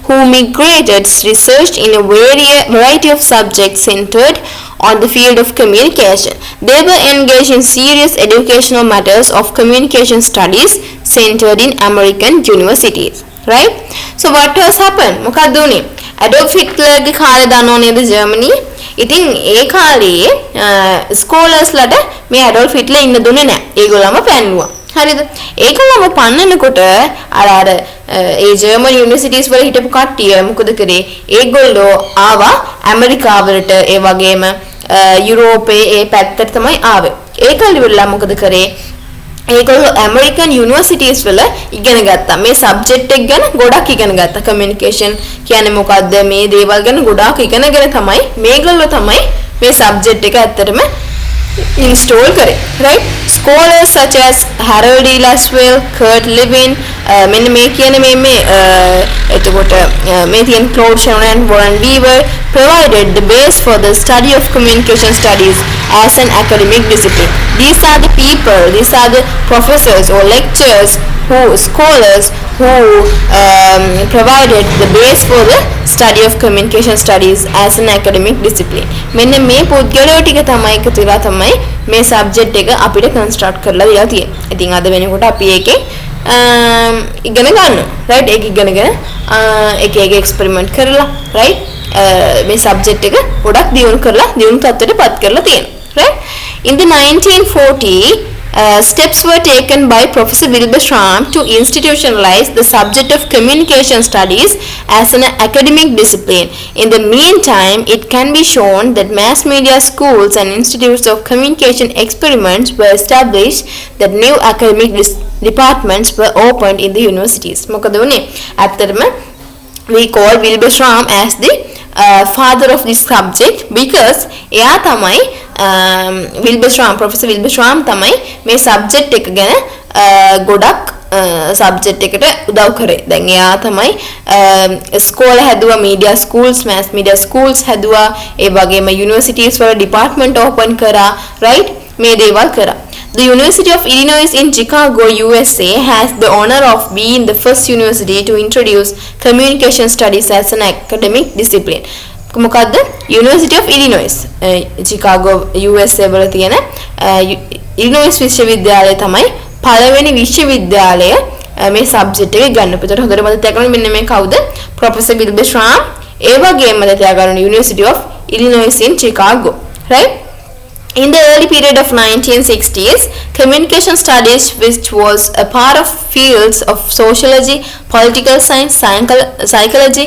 who migrated researched in a variety of subjects centered on the field of communication. They were engaged in serious educational matters of communication studies centered in American universities. Right? So what has happened? මොකක්ද උනේ? Adolf Hitler ගේ කාලේ දන්නෝ නේද Germany? ඉතින් ඒ කාලේ ස්කෝලර්ස් ලට මේ Adolf Hitler ඉන්න දුන්නේ නැහැ. ඒගොල්ලම පැන්නුවා. හරිද? ඒගොල්ලම පන්නනකොට අර ඒ ජර්මන් යුනිවර්සිටිස් වල හිටපු කට්ටිය මොකද කරේ? ඒගොල්ලෝ ආවා ඇමරිකාවලට ඒ වගේම යුරෝපයේ ඒ පැත්තට තමයි ආවේ. ඒකල්ලි වෙලා මොකද කරේ? ඒගොල්ලෝ ඇමරිකන් යුනිවර්සිටිස් වල ඉගෙන ගත්තා. මේ සබ්ජෙක්ට් එක ගැන ගොඩක් ඉගෙන ගත්තා. කමියුනිකේෂන් කියන්නේ මොකද්ද? මේ දේවල් ගැන ගොඩාක් ඉගෙනගෙන තමයි මේගොල්ලෝ තමයි මේ සබ්ජෙක්ට් එක ඇත්තටම install करे. Right? Scholars such as Harold E. Laswell, Kurt Lewin, මෙන්න මේ කියන්නේ මේ එතකොට මේ තියෙන Claude Shannon and Warren Weaver provided the base for the study of communication studies as an academic discipline. These are the people, these are the professors or lecturers scholars who provided the base for the study of communication studies as an academic discipline. මෙන්න මේ පුද්ගලයෝ ටික තමයි එකතු වෙලා තමයි මේ subject එක අපිට construct කරලා දීලා තියෙන්නේ. ඉතින් අද වෙනකොට අපි ඒකේ ඉගෙන ගන්නවා. right? ඒක ඉගෙනගෙන එක experiment කරලා right? මේ subject එක ගොඩක් දියුණු කරලා දියුණු තත්ත්වයටපත් කරලා තියෙනවා. right? In the 1940 steps were taken by Professor Wilbur Schramm to institutionalize the subject of communication studies as an academic discipline. In the meantime, it can be shown that mass media schools and institutes of communication experiments were established, that new academic departments were opened in the universities. මොකද වුනේ? ඇත්තටම we call Wilbur Schramm as the father of this subject because එයා තමයි Professor Wilbur Schramm තමයි මේ subject එක ගැන ගොඩක් සබ්ජෙක්ට් එකට උදව් කරේ. දැන් එයා තමයි ස්කෝල හැදුවා, media schools, mass media schools හැදුවා. ඒ වගේම යුනිවර්සිටිස් වල ඩිපාර්ට්මන්ට් ඕපන් කරා, රයිට්? මේ දේවල් කරා. The University of Illinois in Chicago, USA has the honor of being the first university to introduce communication studies as an academic discipline. මොකද්ද? University of Illinois, Chicago USA වල තියෙන Illinois විශ්වවිද්‍යාලය තමයි පළවෙනි විශ්වවිද්‍යාලය මේ සබ්ජෙක්ට් එක ගන්න. ඒකට හොඳට මතක තියාගන්න මෙන්න මේ කවුද? Professor Wilbur ශ්‍රාම්. ඒ වගේම මතක තියාගන්න University of Illinois in Chicago, right? In the early period of 1960s, communication studies, which was a part of fields of sociology, political science, psychology,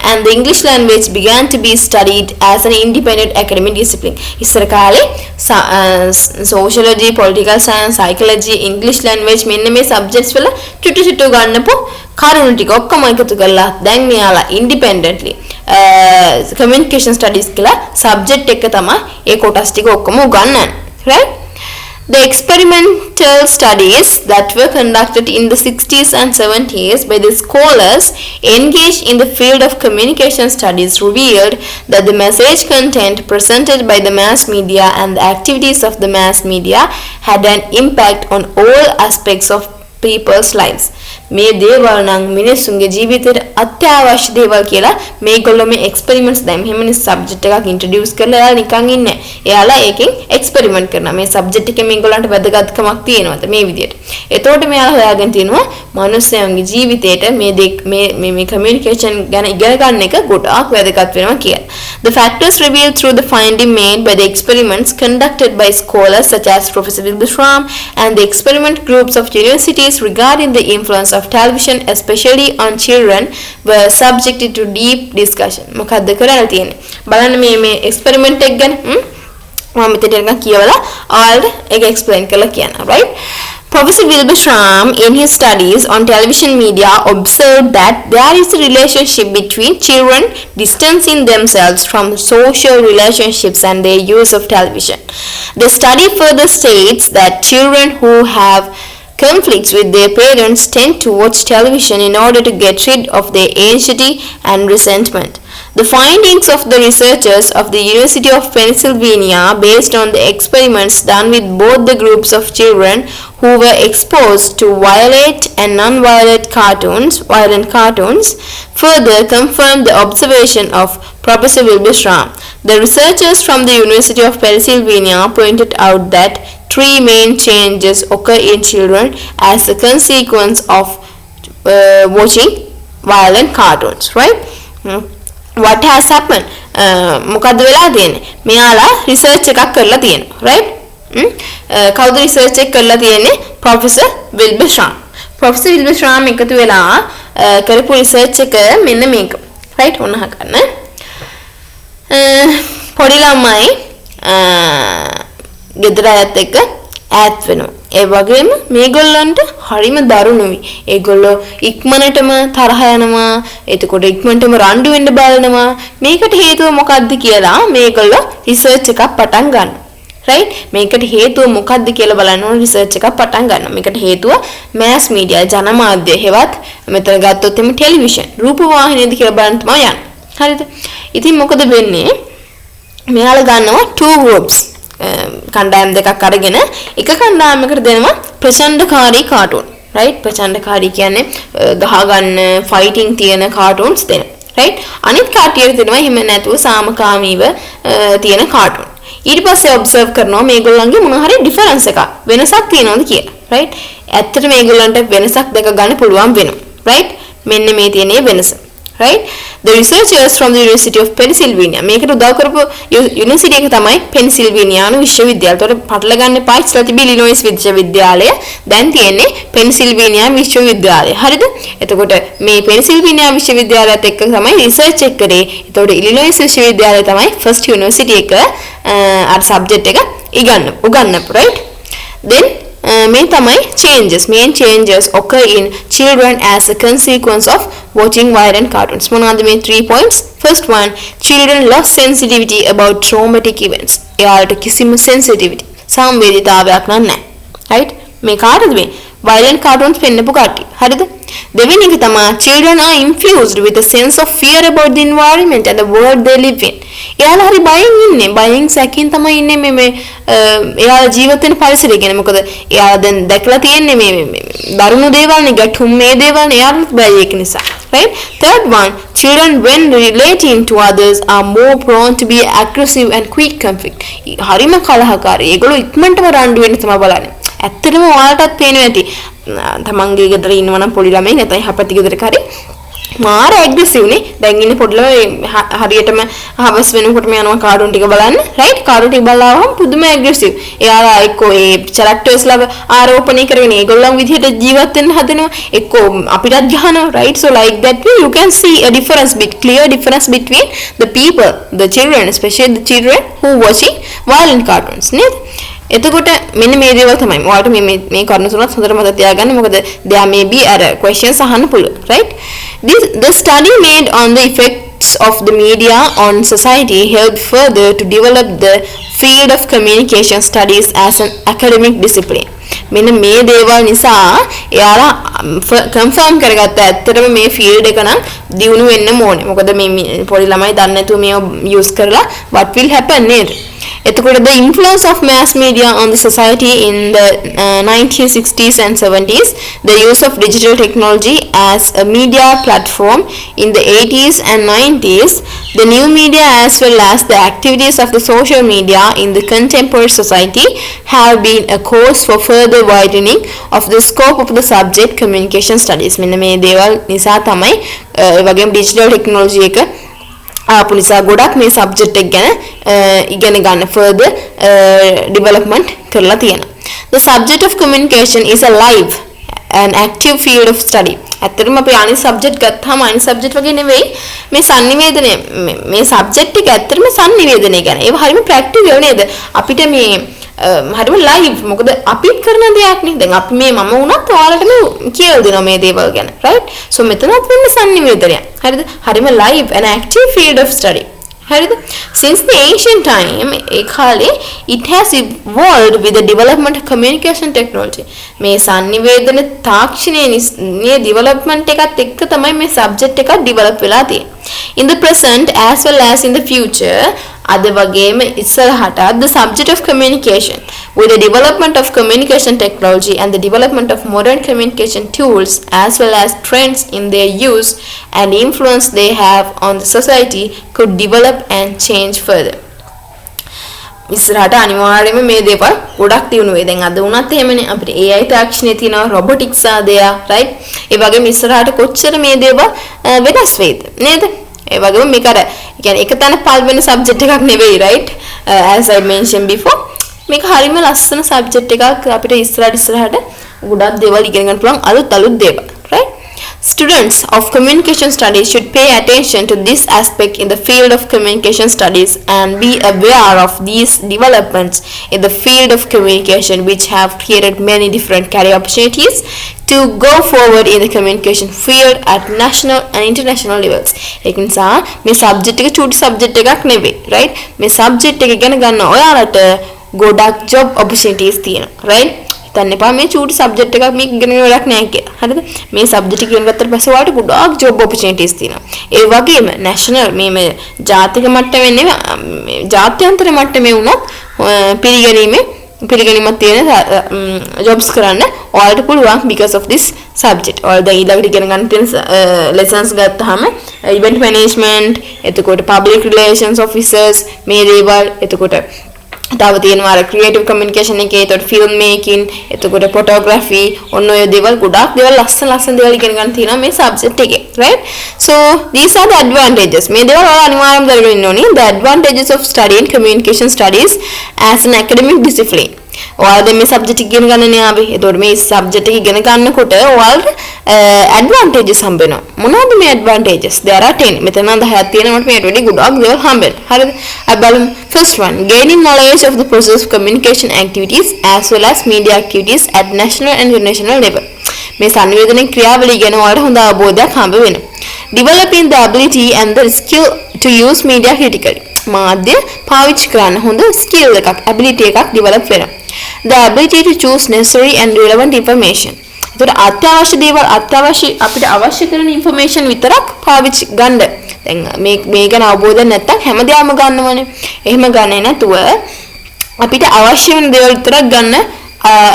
and the English language, began to be studied as an independent academic discipline. ඉස්සර කාලේ sociology, political science, psychology, English language මෙන්න මේ subjects වල චුටු ගන්නපු කරුණු ටික ඔක්කොම එකතු කරලා දැන් මෙයාලා independently communication studies කියලා subject එක තමයි ඒ කොටස් ටික ඔක්කොම උගන්වන්නේ, right? The experimental studies that were conducted in the 60s and 70s by the scholars engaged in the field of communication studies revealed that the message content presented by the mass media and the activities of the mass media had an impact on all aspects of people's lives. මේ දේවල් නම් මිනිස්සුන්ගේ ජීවිතේට අත්‍යවශ්‍ය දේවල් කියලා මේගොල්ලෝ මේ එක්ස්පෙරිමන්ට්ස් දැන් මෙහෙමනේ සබ්ජෙක්ට් එකක් ඉන්ට්‍රොඩියුස් කරලා එයාලා නිකන් ඉන්නේ. එයාලා ඒකෙන් එක්ස්පෙරිමන්ට් කරනවා. මේ සබ්ජෙක්ට් එකේ මේගොල්ලන්ට වැදගත්කමක් තියෙනවද මේ විදියට. එතකොට මෙයාලා හොයාගෙන තිනවා මිනිස්සුන්ගේ ජීවිතේට මේ කමියුනිකේෂන් ගැන ඉගෙන ගන්න එක ගොඩාක් වැදගත් වෙනවා කියලා. The factors revealed through the finding made by the experiments conducted by scholars such as Professor Wilbur Schramm and the experiment groups of universities regarding the influence of television, especially on children, were subjected to deep discussion. මොකද්ද කරලා තියෙන්නේ? බලන්න මේ experiment එක ගැන මම මෙතන නිකන් කියවලා ඔයාලට ඒක explain කරලා කියනවා, right? Professor Wilbur Schramm, in his studies on television media, observed that there is a relationship between children distancing themselves from social relationships and their use of television. The study further states that children who have conflicts with their parents tend to watch television in order to get rid of their anxiety and resentment. The findings of the researchers of the University of Pennsylvania, based on the experiments done with both the groups of children who were exposed to violent and non-violent violent cartoons, further confirmed the observation of Professor Wilbur Schramm. The researchers from the University of Pennsylvania pointed out that 3 main changes occur in children as a consequence of watching violent cartoons, right? What has happened? මොකද්ද වෙලා තියෙන්නේ? මෙයාලා research එකක් කරලා තියෙනවා, right? කවුද research එක කරලා තියෙන්නේ? Professor Wilbur Schramm. Professor Wilbur Schramm එකතු වෙලා කරපු රිසර්ච් එක මෙන්න මේක, right? ඔන්න අහගන්න. පොඩි ළමයි ගෙදර අයත් එක්ක ඈත් වෙනවා. ඒ වගේම මේගොල්ලන්ට හරිම දරුණුයි. ඒගොල්ලෝ ඉක්මනටම තරහ යනවා. එතකොට ඉක්මනටම රණ්ඩු වෙන්න බලනවා. මේකට හේතුව මොකක්ද කියලා මේගොල්ලෝ රිසර්ච් එකක් පටන් ගන්නවා. right? මේකට හේතුව මොකක්ද කියලා බලන්න ඕන රිසර්ච් එකක් පටන් ගන්නවා. මේකට හේතුව mass media ජනමාධ්‍ය හේවත් මෙතන ගත්තොත් එimhe ටෙලිවිෂන් රූපවාහිනියද කියලා බලන්න තමයි යන්නේ. හරිද? ඉතින් මොකද වෙන්නේ? මෙයාලා ගන්නවා 2 groups. කණ්ඩායම් දෙකක් අරගෙන එක කණ්ඩායමකට දෙනවා ප්‍රචණ්ඩකාරී කාටුන්, right? ප්‍රචණ්ඩකාරී කියන්නේ ගහ ගන්න ෆයිටිං තියෙන කාටුන්ස් දෙනවා, right? අනිත් කට්ටියට දෙනවා එහෙම නැතුව සාමකාමීව තියෙන කාටුන්. ඊට පස්සේ ඔබ්සර්ව් කරනවා මේගොල්ලන්ගේ මොන හරි ඩිෆරන්ස් එකක් වෙනසක් තියෙනවද කියලා, right? ඇත්තට මේගොල්ලන්ට වෙනසක් දැක ගන්න පුළුවන් වෙනවා, right? මෙන්න මේ තියෙන වෙනස, right? The researchers from the University of Pennsylvania මේකට උදව් කරපු යුනිවර්සිටි එක තමයි පෙන්සිල්වේනියානු විශ්වවිද්‍යාලය. ඒතකොට පටල ගන්න එපා ඉස්සලා තිබි ඉලිනොයිස් විශ්වවිද්‍යාලය. දැන් තියෙන්නේ පෙන්සිල්වේනියා විශ්වවිද්‍යාලය. හරිද? එතකොට මේ පෙන්සිල්වේනියා විශ්වවිද්‍යාලයත් එක්ක තමයි රිසර්ච් එක කරේ. ඒතකොට ඉලිනොයිස් විශ්වවිද්‍යාලය තමයි ෆස්ට් යුනිවර්සිටි එක අර සබ්ජෙක්ට් එක උගන්වපු, right? Then main changes occur in children as a consequence of watching violent cartoons. මොනවාද මේ 3 points? First one, children lost sensitivity about traumatic events. එයාලට කිසිම sensitivity සංවේදීතාවයක් නැහැ, right? මේ කාටද මේ violent cartoons පෙන්නපු කට්ටිය. හරිද? දෙවෙනි එක තමයි children are infused with a sense of fear about the environment and the world they live in. එයාලා හරි බයෙන් ඉන්නේ. බයෙන් සැකෙන් තමයි ඉන්නේ මේ එයාලා ජීවත් වෙන පරිසරය ගැන. මොකද එයාලා දැන් දැකලා තියෙන්නේ මේ දරුණු දේවල් නේ, ගැටුම් මේ දේවල් නේ. එයාලත් බය ඒක නිසා. Right? Third one, children when relating to others are more prone to be aggressive and quick conflict. හරිම කලහකාරී. ඒගොල්ලෝ ඉක්මනටම රණ්ඩු වෙන්න තමයි බලන්නේ. ඇත්තටම ඔයාලටත් පේනවා ඇති. තමන්ගේ ගෙදර ඉන්නවනම් පොඩි ළමයි නැත්නම් යහපති ගෙදරක හරි මාර ඇග්‍රෙසිව් නේ. දැන් ඉන්නේ පොඩි ළමයි හරියටම හවස් වෙනකොටම යනවා කාටුන් ටික බලන්න. රයිට්? කාටුන් ටික බලලාම පුදුම ඇග්‍රෙසිව්. එයාලා එක්කෝ ඒ කැරක්ටර්ස්ලා ආරෝපණය කරගෙන ඒගොල්ලන් විදිහට ජීවත් වෙන්න හදනවා. එක්කෝ අපිටත් ගහනවා. Right? So like that way you can see a difference, clear difference between the people, the children, especially the children who watching violent cartoons. නේද? එතකොට මෙන්න මේ දේවල් තමයි ඔයාලට මේ කරුණු තුනත් හොඳට මතක තියාගන්න. මොකද there may be questions අහන්න පුළුවන්. Right? The study made on the effects of the media on society helped further to develop the field of communication studies as an academic discipline. මෙන්න මේ දේවල් නිසා එයාලා කන්ෆර්ම් කරගත්ත ඇත්තටම මේ ෆීල්ඩ් එක නම් දියුණු වෙන්න ඕනේ. මොකද මේ පොඩි ළමයි දන්නේ නැතුව මේව යූස් කරලා what will happen නේද? එතකොට the influence of mass media on the society in the 1960s and 70s, the use of digital technology as a media platform in the 80s and 90s, the new media as well as the activities of the social media in the contemporary society have been a cause for further widening of the scope of the subject communication studies. මෙන්න මේ දේවල් නිසා තමයි ඒ වගේම digital technology එක ආපු නිසා ගොඩක් මේ සබ්ජෙක්ට් එක ගැන ඉගෙන ගන්න further development කරලා තියෙනවා. The subject of communication is a live and active field of study. ඇත්තටම අපි අනිත් සබ්ජෙක්ට් ගත්තාම අනිත් සබ්ජෙක්ට් වගේ නෙවෙයි මේ sannivedana මේ සබ්ජෙක්ට් එක ඇත්තටම sannivedana ගැන. ඒක හරියම ප්‍රැක්ටිකල් නේද? අපිට මේ හරිම ලයිව්. මොකද අපිත් කරන දෙයක් නේ. දැන් අපි මේ මම වුණත් ඔයාලටම කියලා දෙනවා මේ දේවල් ගැන. right? so මෙතනත් වෙන්නේ sannivedana. හරිද? හරිම live and active field of study. හරිද? Since the ancient time ඒ කාලේ it has evolved with the development of communication technology. මේ sannivedana තාක්ෂණයේ development එකත් එක්ක තමයි මේ subject එක develop වෙලා තියෙන්නේ. In the present as well as in the future, අද වගේම ඉස්සරහට the subject of communication with the development of communication technology and the development of modern communication tools as well as trends in their use and influence they have on the society could develop and change further. ඉස්සරහට අනිවාර්යයෙන්ම මේ දේවල් ගොඩක් දියුණු වෙයි. දැන් අද වුණත් එහෙමනේ අපිට AI තාක්ෂණය තියෙනවා, robotics ආදයා, right? ඒ වගේම ඉස්සරහට කොච්චර මේ දේවල් වෙනස් වෙයිද නේද? ඒ වගේම මේක අර කියන්නේ එක තැන පල් වෙන subject එකක් නෙවෙයි, right? As I mentioned before, මේක හරියම ලස්සන subject එකක්. අපිට ඉස්සරහට ගොඩක් දේවල් ඉගෙන ගන්න පුළුවන් අලුත් දේවල්, right? Students of communication studies should pay attention to this aspect in the field of communication studies and be aware of these developments in the field of communication which have created many different career opportunities to go forward in the communication field at national and international levels. ඒක නිසා මේ subject එක චූටි subject එකක් නෙවෙයි, right? මේ subject එක ඉගෙන ගන්න ඔයාලට ගොඩක් job opportunities තියෙනවා, right? හිතන්න එපා මේ චූටි සබ්ජෙක්ට් එකක් මේක ඉගෙන ගන්න වැඩක් නැහැ කියලා. හරිද? මේ සබ්ජෙක්ට් එක ඉගෙන ගත්තට පස්සේ ඔයාලට ගොඩාක් ජොබ් ඔපචුනිටිස් තියෙනවා. ඒ වගේම නැෂනල් මේ ජාතික මට්ටමේ නෙවෙයි ජාත්‍යන්තර මට්ටමේ වුණත් පිළිගැනීමක් තියෙන ජොබ්ස් කරන්න ඔයාලට පුළුවන් because of this subject. ඔයාලා දැන් ඊළඟට ඉගෙන ගන්න තියෙන lessons ගත්තාම event management, එතකොට public relations officers මේ දේවල්, එතකොට තව තියෙනවා අර ක්‍රියේටිව් කමියුනිකේෂන් එකේ එතකොට ෆිල්ම් මේකින්, එතකොට ෆොටෝග්‍රැෆි, ඔන්න ඔය දේවල් ගොඩාක් දේවල් ලස්සන දේවල් ඉගෙන ගන්න තියෙනවා මේ සබ්ජෙක්ට් එකේ, right? So these are the advantages. මේ දේවල් ඔයාලා අනිවාර්යයෙන්ම දැනගෙන ඉන්න ඕනේ. The advantages of studying communication studies as an academic discipline. ඔයාලා දැන් මේ සබ්ජෙක්ට් එක ඉගෙන ගන්නනේ ආවේ. එතකොට මේ සබ්ජෙක්ට් එක ඉගෙන ගන්නකොට ඔයාලට advantages හම්බ වෙනවා. මොනවද මේ advantages? There are 10. මෙතන 10ක් තියෙනකොට මේකට වැඩි ගොඩක් දේවල් හම්බ වෙනවා. හරිද? අපි බලමු. First one, gaining knowledge of the process of communication activities as well as media activities at national and international level. මේ සංවේදනයේ ක්‍රියාවලිය ගැන ඔයාලට හොඳ අවබෝධයක් හම්බ වෙනවා. Developing the ability and the skill to use media critically. මාධ්‍ය පාවිච්චි කරන්න හොඳ skill එකක්, ability එකක් develop වෙනවා. The ability to choose necessary and relevant information. ඒතකොට අත්‍යවශ්‍ය දේවල් අත්‍යවශ්‍ය අපිට අවශ්‍ය කරන ইনফরমේෂන් විතරක් පාවිච්චි ගන්න. දැන් මේ ගැන අවබෝධයක් නැත්තම් හැමදේම ගන්නවනේ. එහෙම ගන්නේ නැතුව අපිට අවශ්‍ය වෙන දේවල් විතරක් ගන්න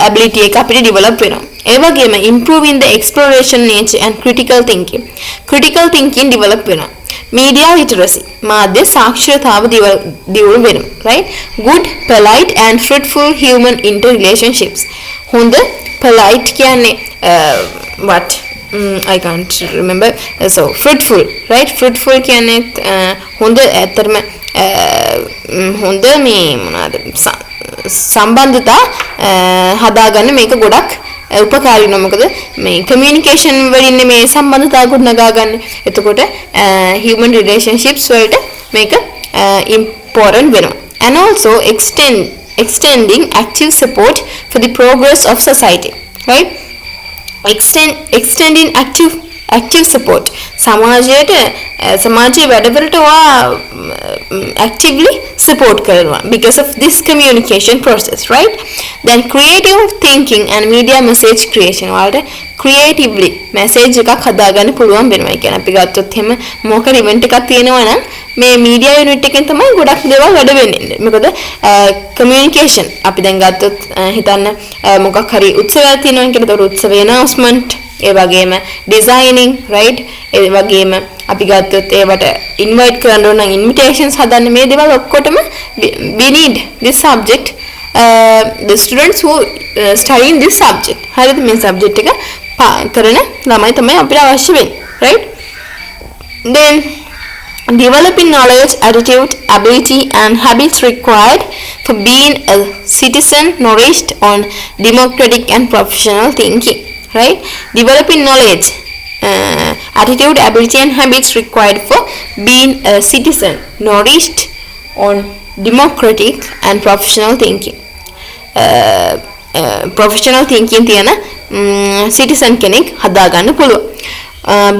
ability එක අපිට develop වෙනවා. ඒ වගේම improving the exploration nature and critical thinking. Critical thinking develop වෙනවා. Media literacy මාධ්‍ය සාක්ෂරතාව දියුණු වෙනවා. Right? Good, polite and fruitful human interrelationships. හොඳ polite කියන්නේ what I can't remember. So fruitful, right? Fruitful කියන්නේ හොඳ ඇත්තටම හොඳ මේ මොනවාද සම්බන්ධතා හදාගන්න මේක ගොඩක් උපකාරී වෙනවා. මොකද මේ කමියුනිකේෂන් වලින් මේ සම්බන්ධතා ගොඩනගා ගන්න. එතකොට human relationships වලට මේක important වෙනවා. And also extending active support for the progress of society, right? Extending active support සමාජයේ වැඩවලට actively support කරනවා because of this communication process, right? Then creative thinking and media message creation වලට creatively message එකක් හදාගන්න පුළුවන් වෙනවා. ඒ කියන්නේ අපි ගත්තොත් එහෙම මොකක් event එකක් තියෙනවා නම් මේ media unit එකෙන් තමයි ගොඩක් දේවල් වැඩ වෙන්නේ. මොකද communication අපි දැන් ගත්තොත් හිතන්න මොකක් හරි උත්සවයක් තියෙනවා කියලා ඒතකොට උත්සවයේ announcement ඒ වගේම designing, right? ඒ වගේම අපි ගත්තොත් ඒවට invite කරන්න ඕන නම් invitations හදන්න මේ දේවල් ඔක්කොටම we need this subject, the students who studying this subject. හරිද? මේ subject එක කරන ළමයි තමයි අපිට අවශ්‍ය වෙන්නේ, right? Then developing knowledge, attitude, ability and habits required for being a citizen nourished on democratic and professional thinking, right? Developing knowledge, attitude, ability and habits required for being a citizen nourished on democratic and professional thinking. Professional thinking තියන citizen කෙනෙක් හදාගන්න පුළුවන්.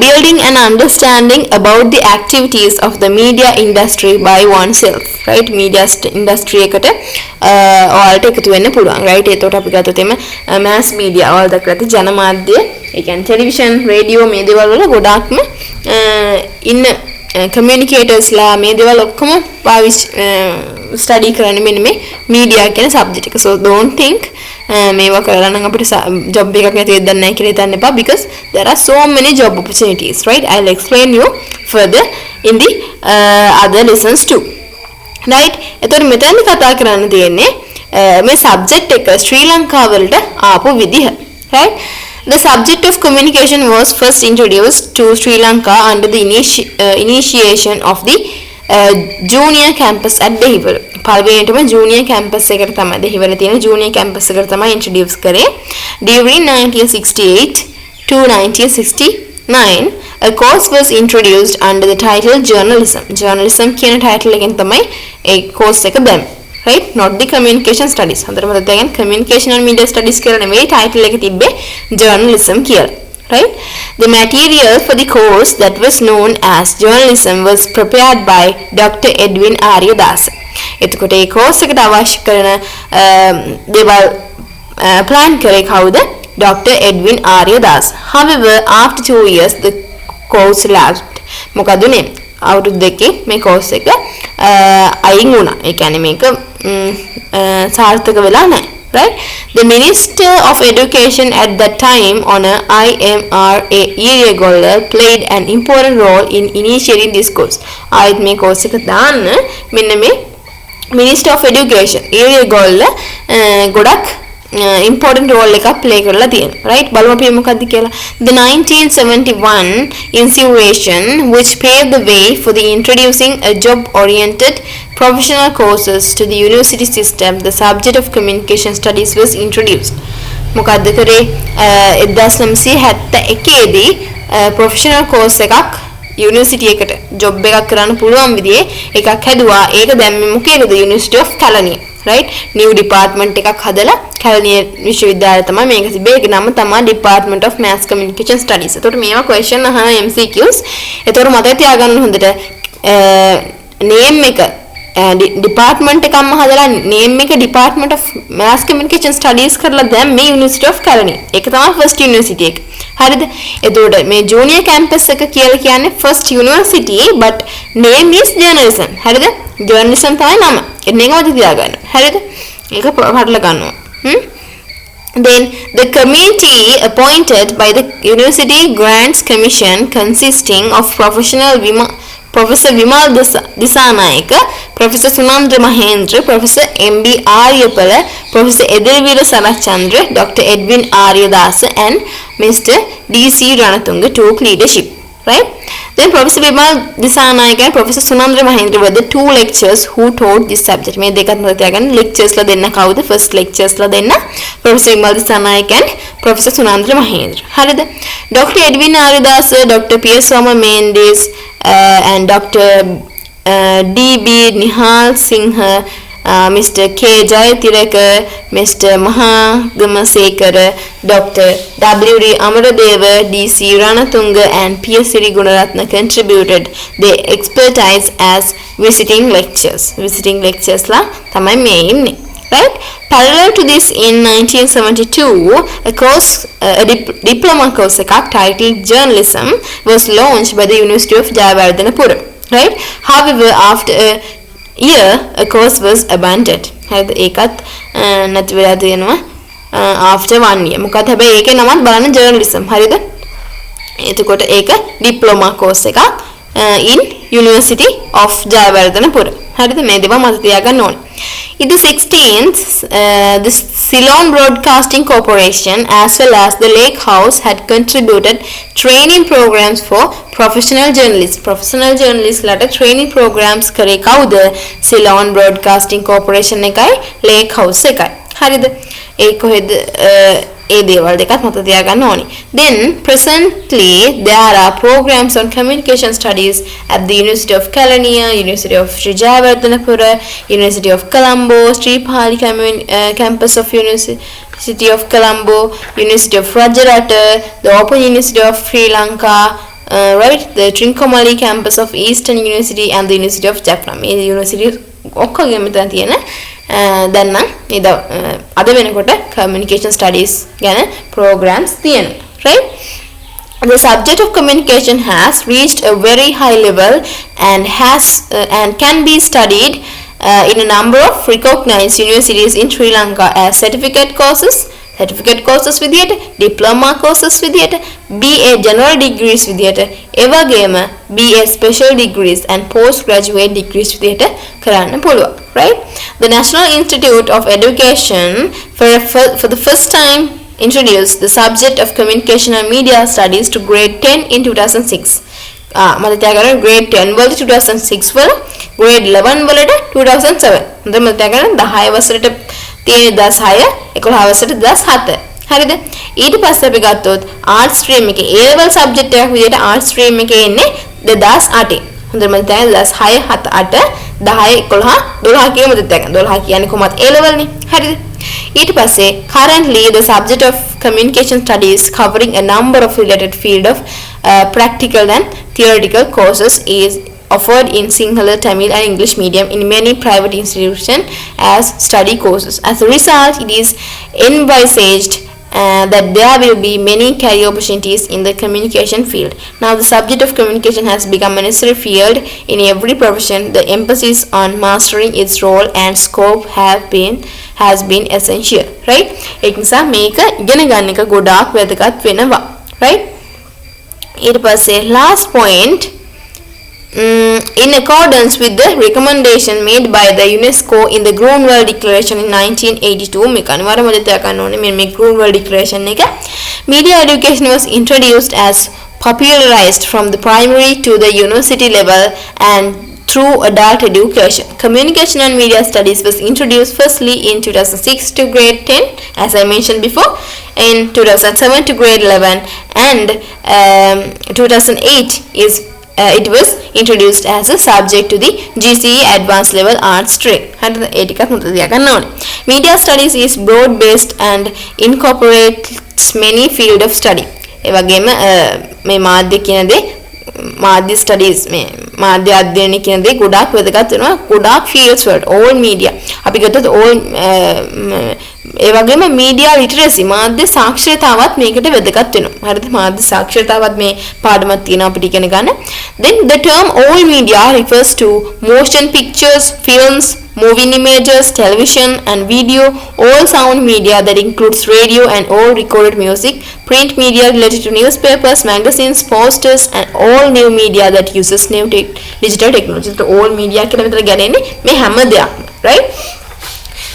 Building an understanding about the activities of the media industry by oneself, right? Media industry එකට ඔයාලට එකතු වෙන්න පුළුවන්, right? ඒකට අපි ගත්තොත් එimhe mass media ඔයාලා දැක්කත් ජනමාධ්‍ය, ඒ කියන්නේ ටෙලිවිෂන්, රේඩියෝ මේ දේවල් වල ගොඩාක්ම ඉන්න communicators ලා මේ දේවල් ඔක්කොම study කරන්නේ මෙන්න මේ media කියන subject එක. So don't think මේවා කරලා නම් අපිට job එකක් නැති වෙද්දක් නැහැ කියලා හිතන්න එපා, because there are so many job opportunities, right? I'll explain you further in the other lessons too, right? එතකොට මෙතනදි කතා කරන්න තියෙන්නේ මේ subject එක ශ්‍රී ලංකාවලට ආපු විදිහ, right? The subject of communication was first introduced to Sri Lanka under the initiation of the junior campus at Dehiwala. පළවෙනිටම junior campus එකට තමයි දෙහිවල තියෙන junior campus එකට තමයි introduce කරේ. During 1968 to 1969 a course was introduced under the title journalism. Journalism කියන title එකෙන් තමයි ඒ course එක දැම්මේ. Right? Not the communication studies. හතරම දැන් communication and media studies කියලා නෙමෙයි title එක තිබ්බේ journalism කියලා. Right? The material for the course that was known as journalism was prepared by Dr. Edwin Aryadasa. එතකොට ඒ course එකට අවශ්‍ය කරන දේවල් plan කරේ කවුද? Dr. Edwin Aryadasa. However, after 2 years the course lapsed. මොකද උනේ? අවුරුදු දෙකේ මේ course එක අයින් වුණා. ඒ කියන්නේ මේක සාර්ථක වෙලා නැහැ. Right? The Minister of Education at that time, Honour IMRA Iriyagolla, played an important role in initiating this course. ආයෙත් මේ course එක දාන්න මෙන්න මේ Minister of Education Iriyagolla ගොඩක් important role එකක් play කරලා තියෙනවා, right? බලමු අපි මොකක්ද කියලා. The 1971 insurrection which paved the way for the introducing a job oriented professional courses to the university system, the subject of communication studies was introduced. මොකක්ද කරේ 1971 දී professional course එකක් university එකට job එකක් කරන්න පුළුවන් විදිහේ එකක් හැදුවා. ඒක දැම්මේ මොකේද? University of Kelaniya, right? New department එකක් හදලා Kelaniya විශ්වවිද්‍යාලය තමයි මේක තිබේ. ඒක නම තමයි Department of Mass Communication Studies. ඒතකොට මේවා question අහන MCQs. ඒතකොට මතක තියාගන්න හොඳට name එක ඩිපාර්ට්මන්ට් එකක්ම හදලා නේම් එක Department of Mass Communication Studies කරලා දැන් මේ University of Kalani. ඒක තමයි first university එක. හරිද? එතකොට මේ junior campus එක කියලා කියන්නේ first university but name is journalism. හරිද? journalism තමයි නම. එන්නේ මොකද තියාගන්න. හරිද? ඒක පටල ගන්නවා. Then the committee appointed by the University Grants Commission consisting of Professor Vimal Disanayaka, Professor Sunandra Mahendra, Professor M.B. Aryapala, Professor Edilvira Sarachandra, Dr. Edwin Aryadasa and Mr. D.C. Ranatunga took leadership. Right? Then Professor Vimal Disanayaka and Professor Sunandra Mahendra were the two lecturers who taught this subject. මේ දෙකත් මත තියාගන්න lectures ලා දෙන්න කවුද? First lectures ලා දෙන්න Professor Vimal Disanayaka and Professor Sunandra Mahendra. හරිද? Dr. Edwin Aryadasa, Dr. P.S. Soma Mendes and Dr. D.B. Nihal Singha, Mr. K. Jayathiraka, Mr. Mahagamasekara, Dr. W.D. Amaradeva, D.C. Ranatunga and P.S. Siri Gunaratna contributed their expertise as visiting lectures. Visiting lectures la thamai me inne. Right? Parallel to this, in 1972, a course, a diploma course titled Journalism was launched by the University of Jayawardhanapura. Right? However, after a year, a course was abandoned. ඒකත් නැති වෙලා තියෙනවා after 1 year. මොකද හැබැයි ඒකේ නමත් බලන්න journalism. හරිද? එතකොට ඒක diploma course එකක් in University of Jayawardhanapura. හරිද? මේ දේවල් මත තියාගන්න ඕනේ. In the 16th, the Ceylon Broadcasting Corporation as well as the Lake House had contributed training programs for professional journalists. Professional journalists lata training programs kare kawuda? Ceylon Broadcasting Corporation එකයි Lake House එකයි. හරිද? ඒ කොහෙද ඒ දේවල් දෙකත් මත තියාගන්න ඕනේ. Then presently there are programs on communication studies at the University of Kelaniya, University of Sri Jayawardhanapura, University of Colombo, Sri Pali campus of University of Colombo, University of Rajarata, the Open University of Sri Lanka, right, the Trincomalee campus of Eastern University and the University of Jaffna. මේ university ඔක්කොගෙම මෙතන තියෙන දැන් නම් ඉත අද වෙනකොට communication studies ගැන programs තියෙනවා. Right? The subject of communication has reached a very high level and can be studied in a number of recognized universities in Sri Lanka as certificate courses විදියට, diploma courses විදියට, BA general degrees විදියට, එවැගේම BA special degrees and postgraduate degrees විදියට කරන්න පුළුවන්. Right? The National Institute of Education for the first time introduced the subject of communication and media studies to grade 10 in 2006. මත තියාගන්න grade 10 වලට 2006 වල, grade 11 වලට 2007. මත තියාගන්න 10 වසරට තියෙන 16 11 වසරට 17. හරිද? ඊට පස්සේ අපි ගත්තොත් ආර්ට් ස්ට්‍රීම් එකේ A level subject එකක් විදිහට ආර්ට් ස්ට්‍රීම් එකේ එන්නේ 2008. හොඳට මතක තියාගන්න 16 7 8 10 11 12 කියන මතක තියාගන්න. 12 කියන්නේ කොහොමද A level නේ. හරිද? ඊට පස්සේ currently the subject of communication studies covering a number of related field of practical and theoretical courses is offered in Sinhala, Tamil and English medium in many private institutions as study courses. As a result, it is envisaged that there will be many career opportunities in the communication field. Now, the subject of communication has become a necessary field in every profession. The emphasis on mastering its role and scope has been essential. Right? ඒක නිසා මේක ඉගෙන ගන්න එක ගොඩාක් වැදගත් වෙනවා. Right? ඊට පස්සේ last point, in accordance with the recommendation made by the UNESCO in the Grunwald Declaration in 1982, මේක අනිවාර්යයෙන්ම මතක තියාගන්න ඕනේ. මේ Grunwald Declaration එක, media education was introduced as popularized from the primary to the university level and through adult education. Communication and media studies was introduced firstly in 2006 to grade 10, as I mentioned before, in 2007 to grade 11, and 2008 it was introduced as a subject to the GCE Advanced Level Art stream. Media studies is broad based and incorporates many field of study. මේ මාධ්‍ය කියන දේ මාධ්‍ය studies මේ මාධ්‍ය අධ්‍යයනය කියන දේ ගොඩාක් වැදගත් වෙනවා ගොඩාක් ෆීල්ඩ්ස් වලට all media අපි ගත්තොත් all ඒ වගේම media literacy මාධ්‍ය සාක්ෂරතාවත් මේකට වැදගත් වෙනවා හරිද මාධ්‍ය සාක්ෂරතාවත් මේ පාඩමක් තියෙනවා අපිට ඉගෙන ගන්න then the term all media refers to motion pictures films moving images, television and video, all sound media that includes radio and all recorded music, print media related to newspapers, magazines, posters and all new media that uses new digital technology. So all media කියලා මෙතන ගන්නේ මේ හැම දෙයක්ම, right?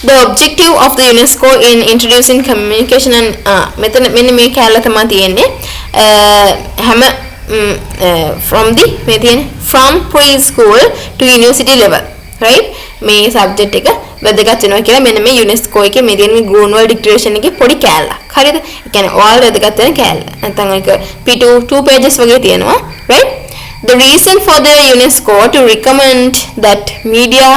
The objective of the UNESCO in introducing communication and මෙතන මෙන්න මේ කැලල තමයි තියෙන්නේ හැම from preschool to university level, right? මේ සබ්ජෙක්ට් එක වැදගත් වෙනවා කියලා මෙන්න මේ UNESCO එකේ මේ තියෙන ග්‍රෝන්වල් ඩික්ලරේෂන් එකේ පොඩි කෑල්ලක්. හරිද? ඒ කියන්නේ ඔයාලා වැදගත් වෙන කෑල්ල. නැත්නම් ඒක P2 2 pages වගේ තියෙනවා, right? The reason for the UNESCO to recommend that media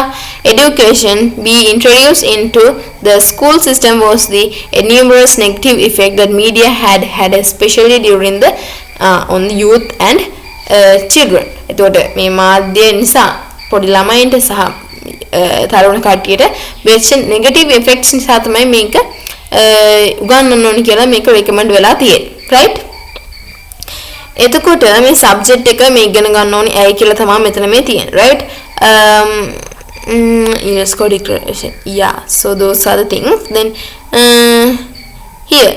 education be introduced into the school system was the numerous negative effect that media had especially during the on the youth and children. එතකොට මේ මාධ්‍ය නිසා පොඩි ළමයින්ට සහ තරුණ කට්ටියට වෙච්ච නෙගටිව් ඉෆෙක්ට්ස් නිසා තමයි මේක උගන්වන්න ඕනි කියලා මේක රෙකමන්ඩ් වෙලා තියෙන්නේ right එතකොට මේ සබ්ජෙක්ට් එක මේ ඉගෙන ගන්න ඕනි ඇයි කියලා තමයි මෙතන මේ තියෙන්නේ right UNESCO declaration yeah so those are the things then here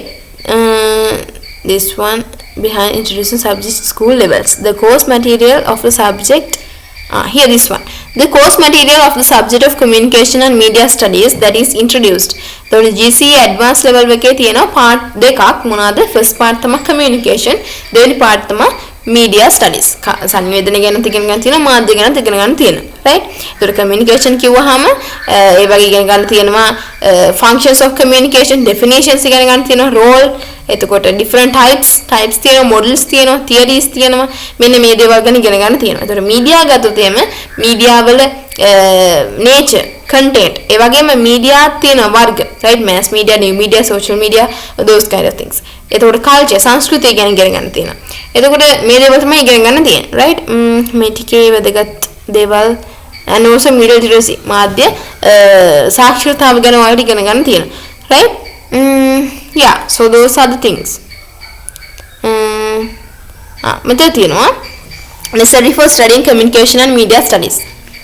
this one behind introducing subject school levels the course material of the subject here this one the course material of the subject of communication and media studies that is introduced the GCE advanced level එකේ තියෙන part දෙකක් මොනවාද first part තමයි communication දෙවෙනි part තමයි media studies සංවේදනය ගැන ඉගෙන ගන්න තියෙනවා මාධ්‍ය ගැන ඉගෙන ගන්න තියෙනවා right ඒතර communication කිව්වහම ඒ වගේ ඉගෙන ගන්න තියෙනවා functions of communication definitions ඉගෙන ගන්න තියෙනවා role එතකොට different types තියෙනවා models තියෙනවා theories තියෙනවා මෙන්න මේ දේවල් ගැන ඉගෙන ගන්න තියෙනවා. ඒතකොට media ගත්තොත් එම media වල nature content ඒ වගේම media තියෙන වර්ග right mass media new media social media those kind of things. එතකොට culture සංස්කෘතිය ගැන ඉගෙන ගන්න තියෙනවා. එතකොට මේ දේවල් තමයි ඉගෙන ගන්න තියෙන්නේ right මේ ටිකේ වැදගත් දේවල් and also media literacy මාධ්‍ය සාක්ෂරතාව ගැන ඔයාලට ඉගෙන ගන්න තියෙනවා right yeah so those are the things මෙතන තියෙනවා necessary for studying communication and media studies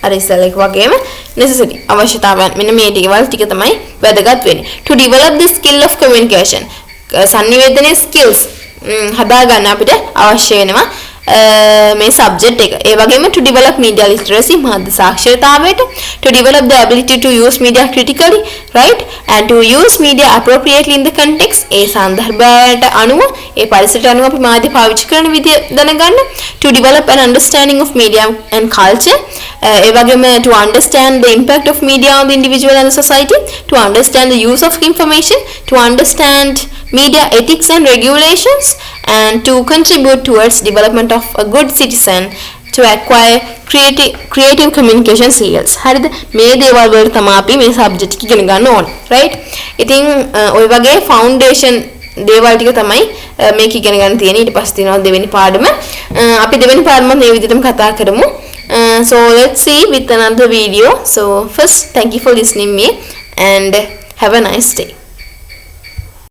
අර ඉස්සෙල්ලා වගේම necessary අවශ්‍යතාවයන් මෙන්න මේ ටික තමයි වැදගත් වෙන්නේ to develop the skill of communication sannivedana skills හදා ගන්න අපිට අවශ්‍ය වෙනවා මේ subject එක ඒ වගේම to develop media literacy මාධ්‍ය සාක්ෂරතාවයට to develop the ability to use media critically right and to use media appropriately in the context ඒ සන්දර්භයට අනුව ඒ පරිසරයට අනුව අපි මාධ්‍ය පාවිච්චි කරන විදිය දැනගන්න to develop an understanding of media and culture ඒ වගේම to understand the impact of media on the individual and the society to understand the use of information to understand media ethics and regulations and to contribute towards development of a good citizen to acquire creative communication skills හරිද මේ දේවල් වලට තමයි අපි මේ subject එක ඉගෙන ගන්න ඕනේ right ඉතින් ඔය වගේ ෆවුන්ඩේෂන් දේවල් ටික තමයි මේක ඉගෙන ගන්න තියෙන්නේ ඊට පස්සේ තියෙනවා දෙවෙනි පාඩම අපි දෙවෙනි පාඩම මේ විදිහටම කතා කරමු so let's see with another video so first thank you for listening me and have a nice day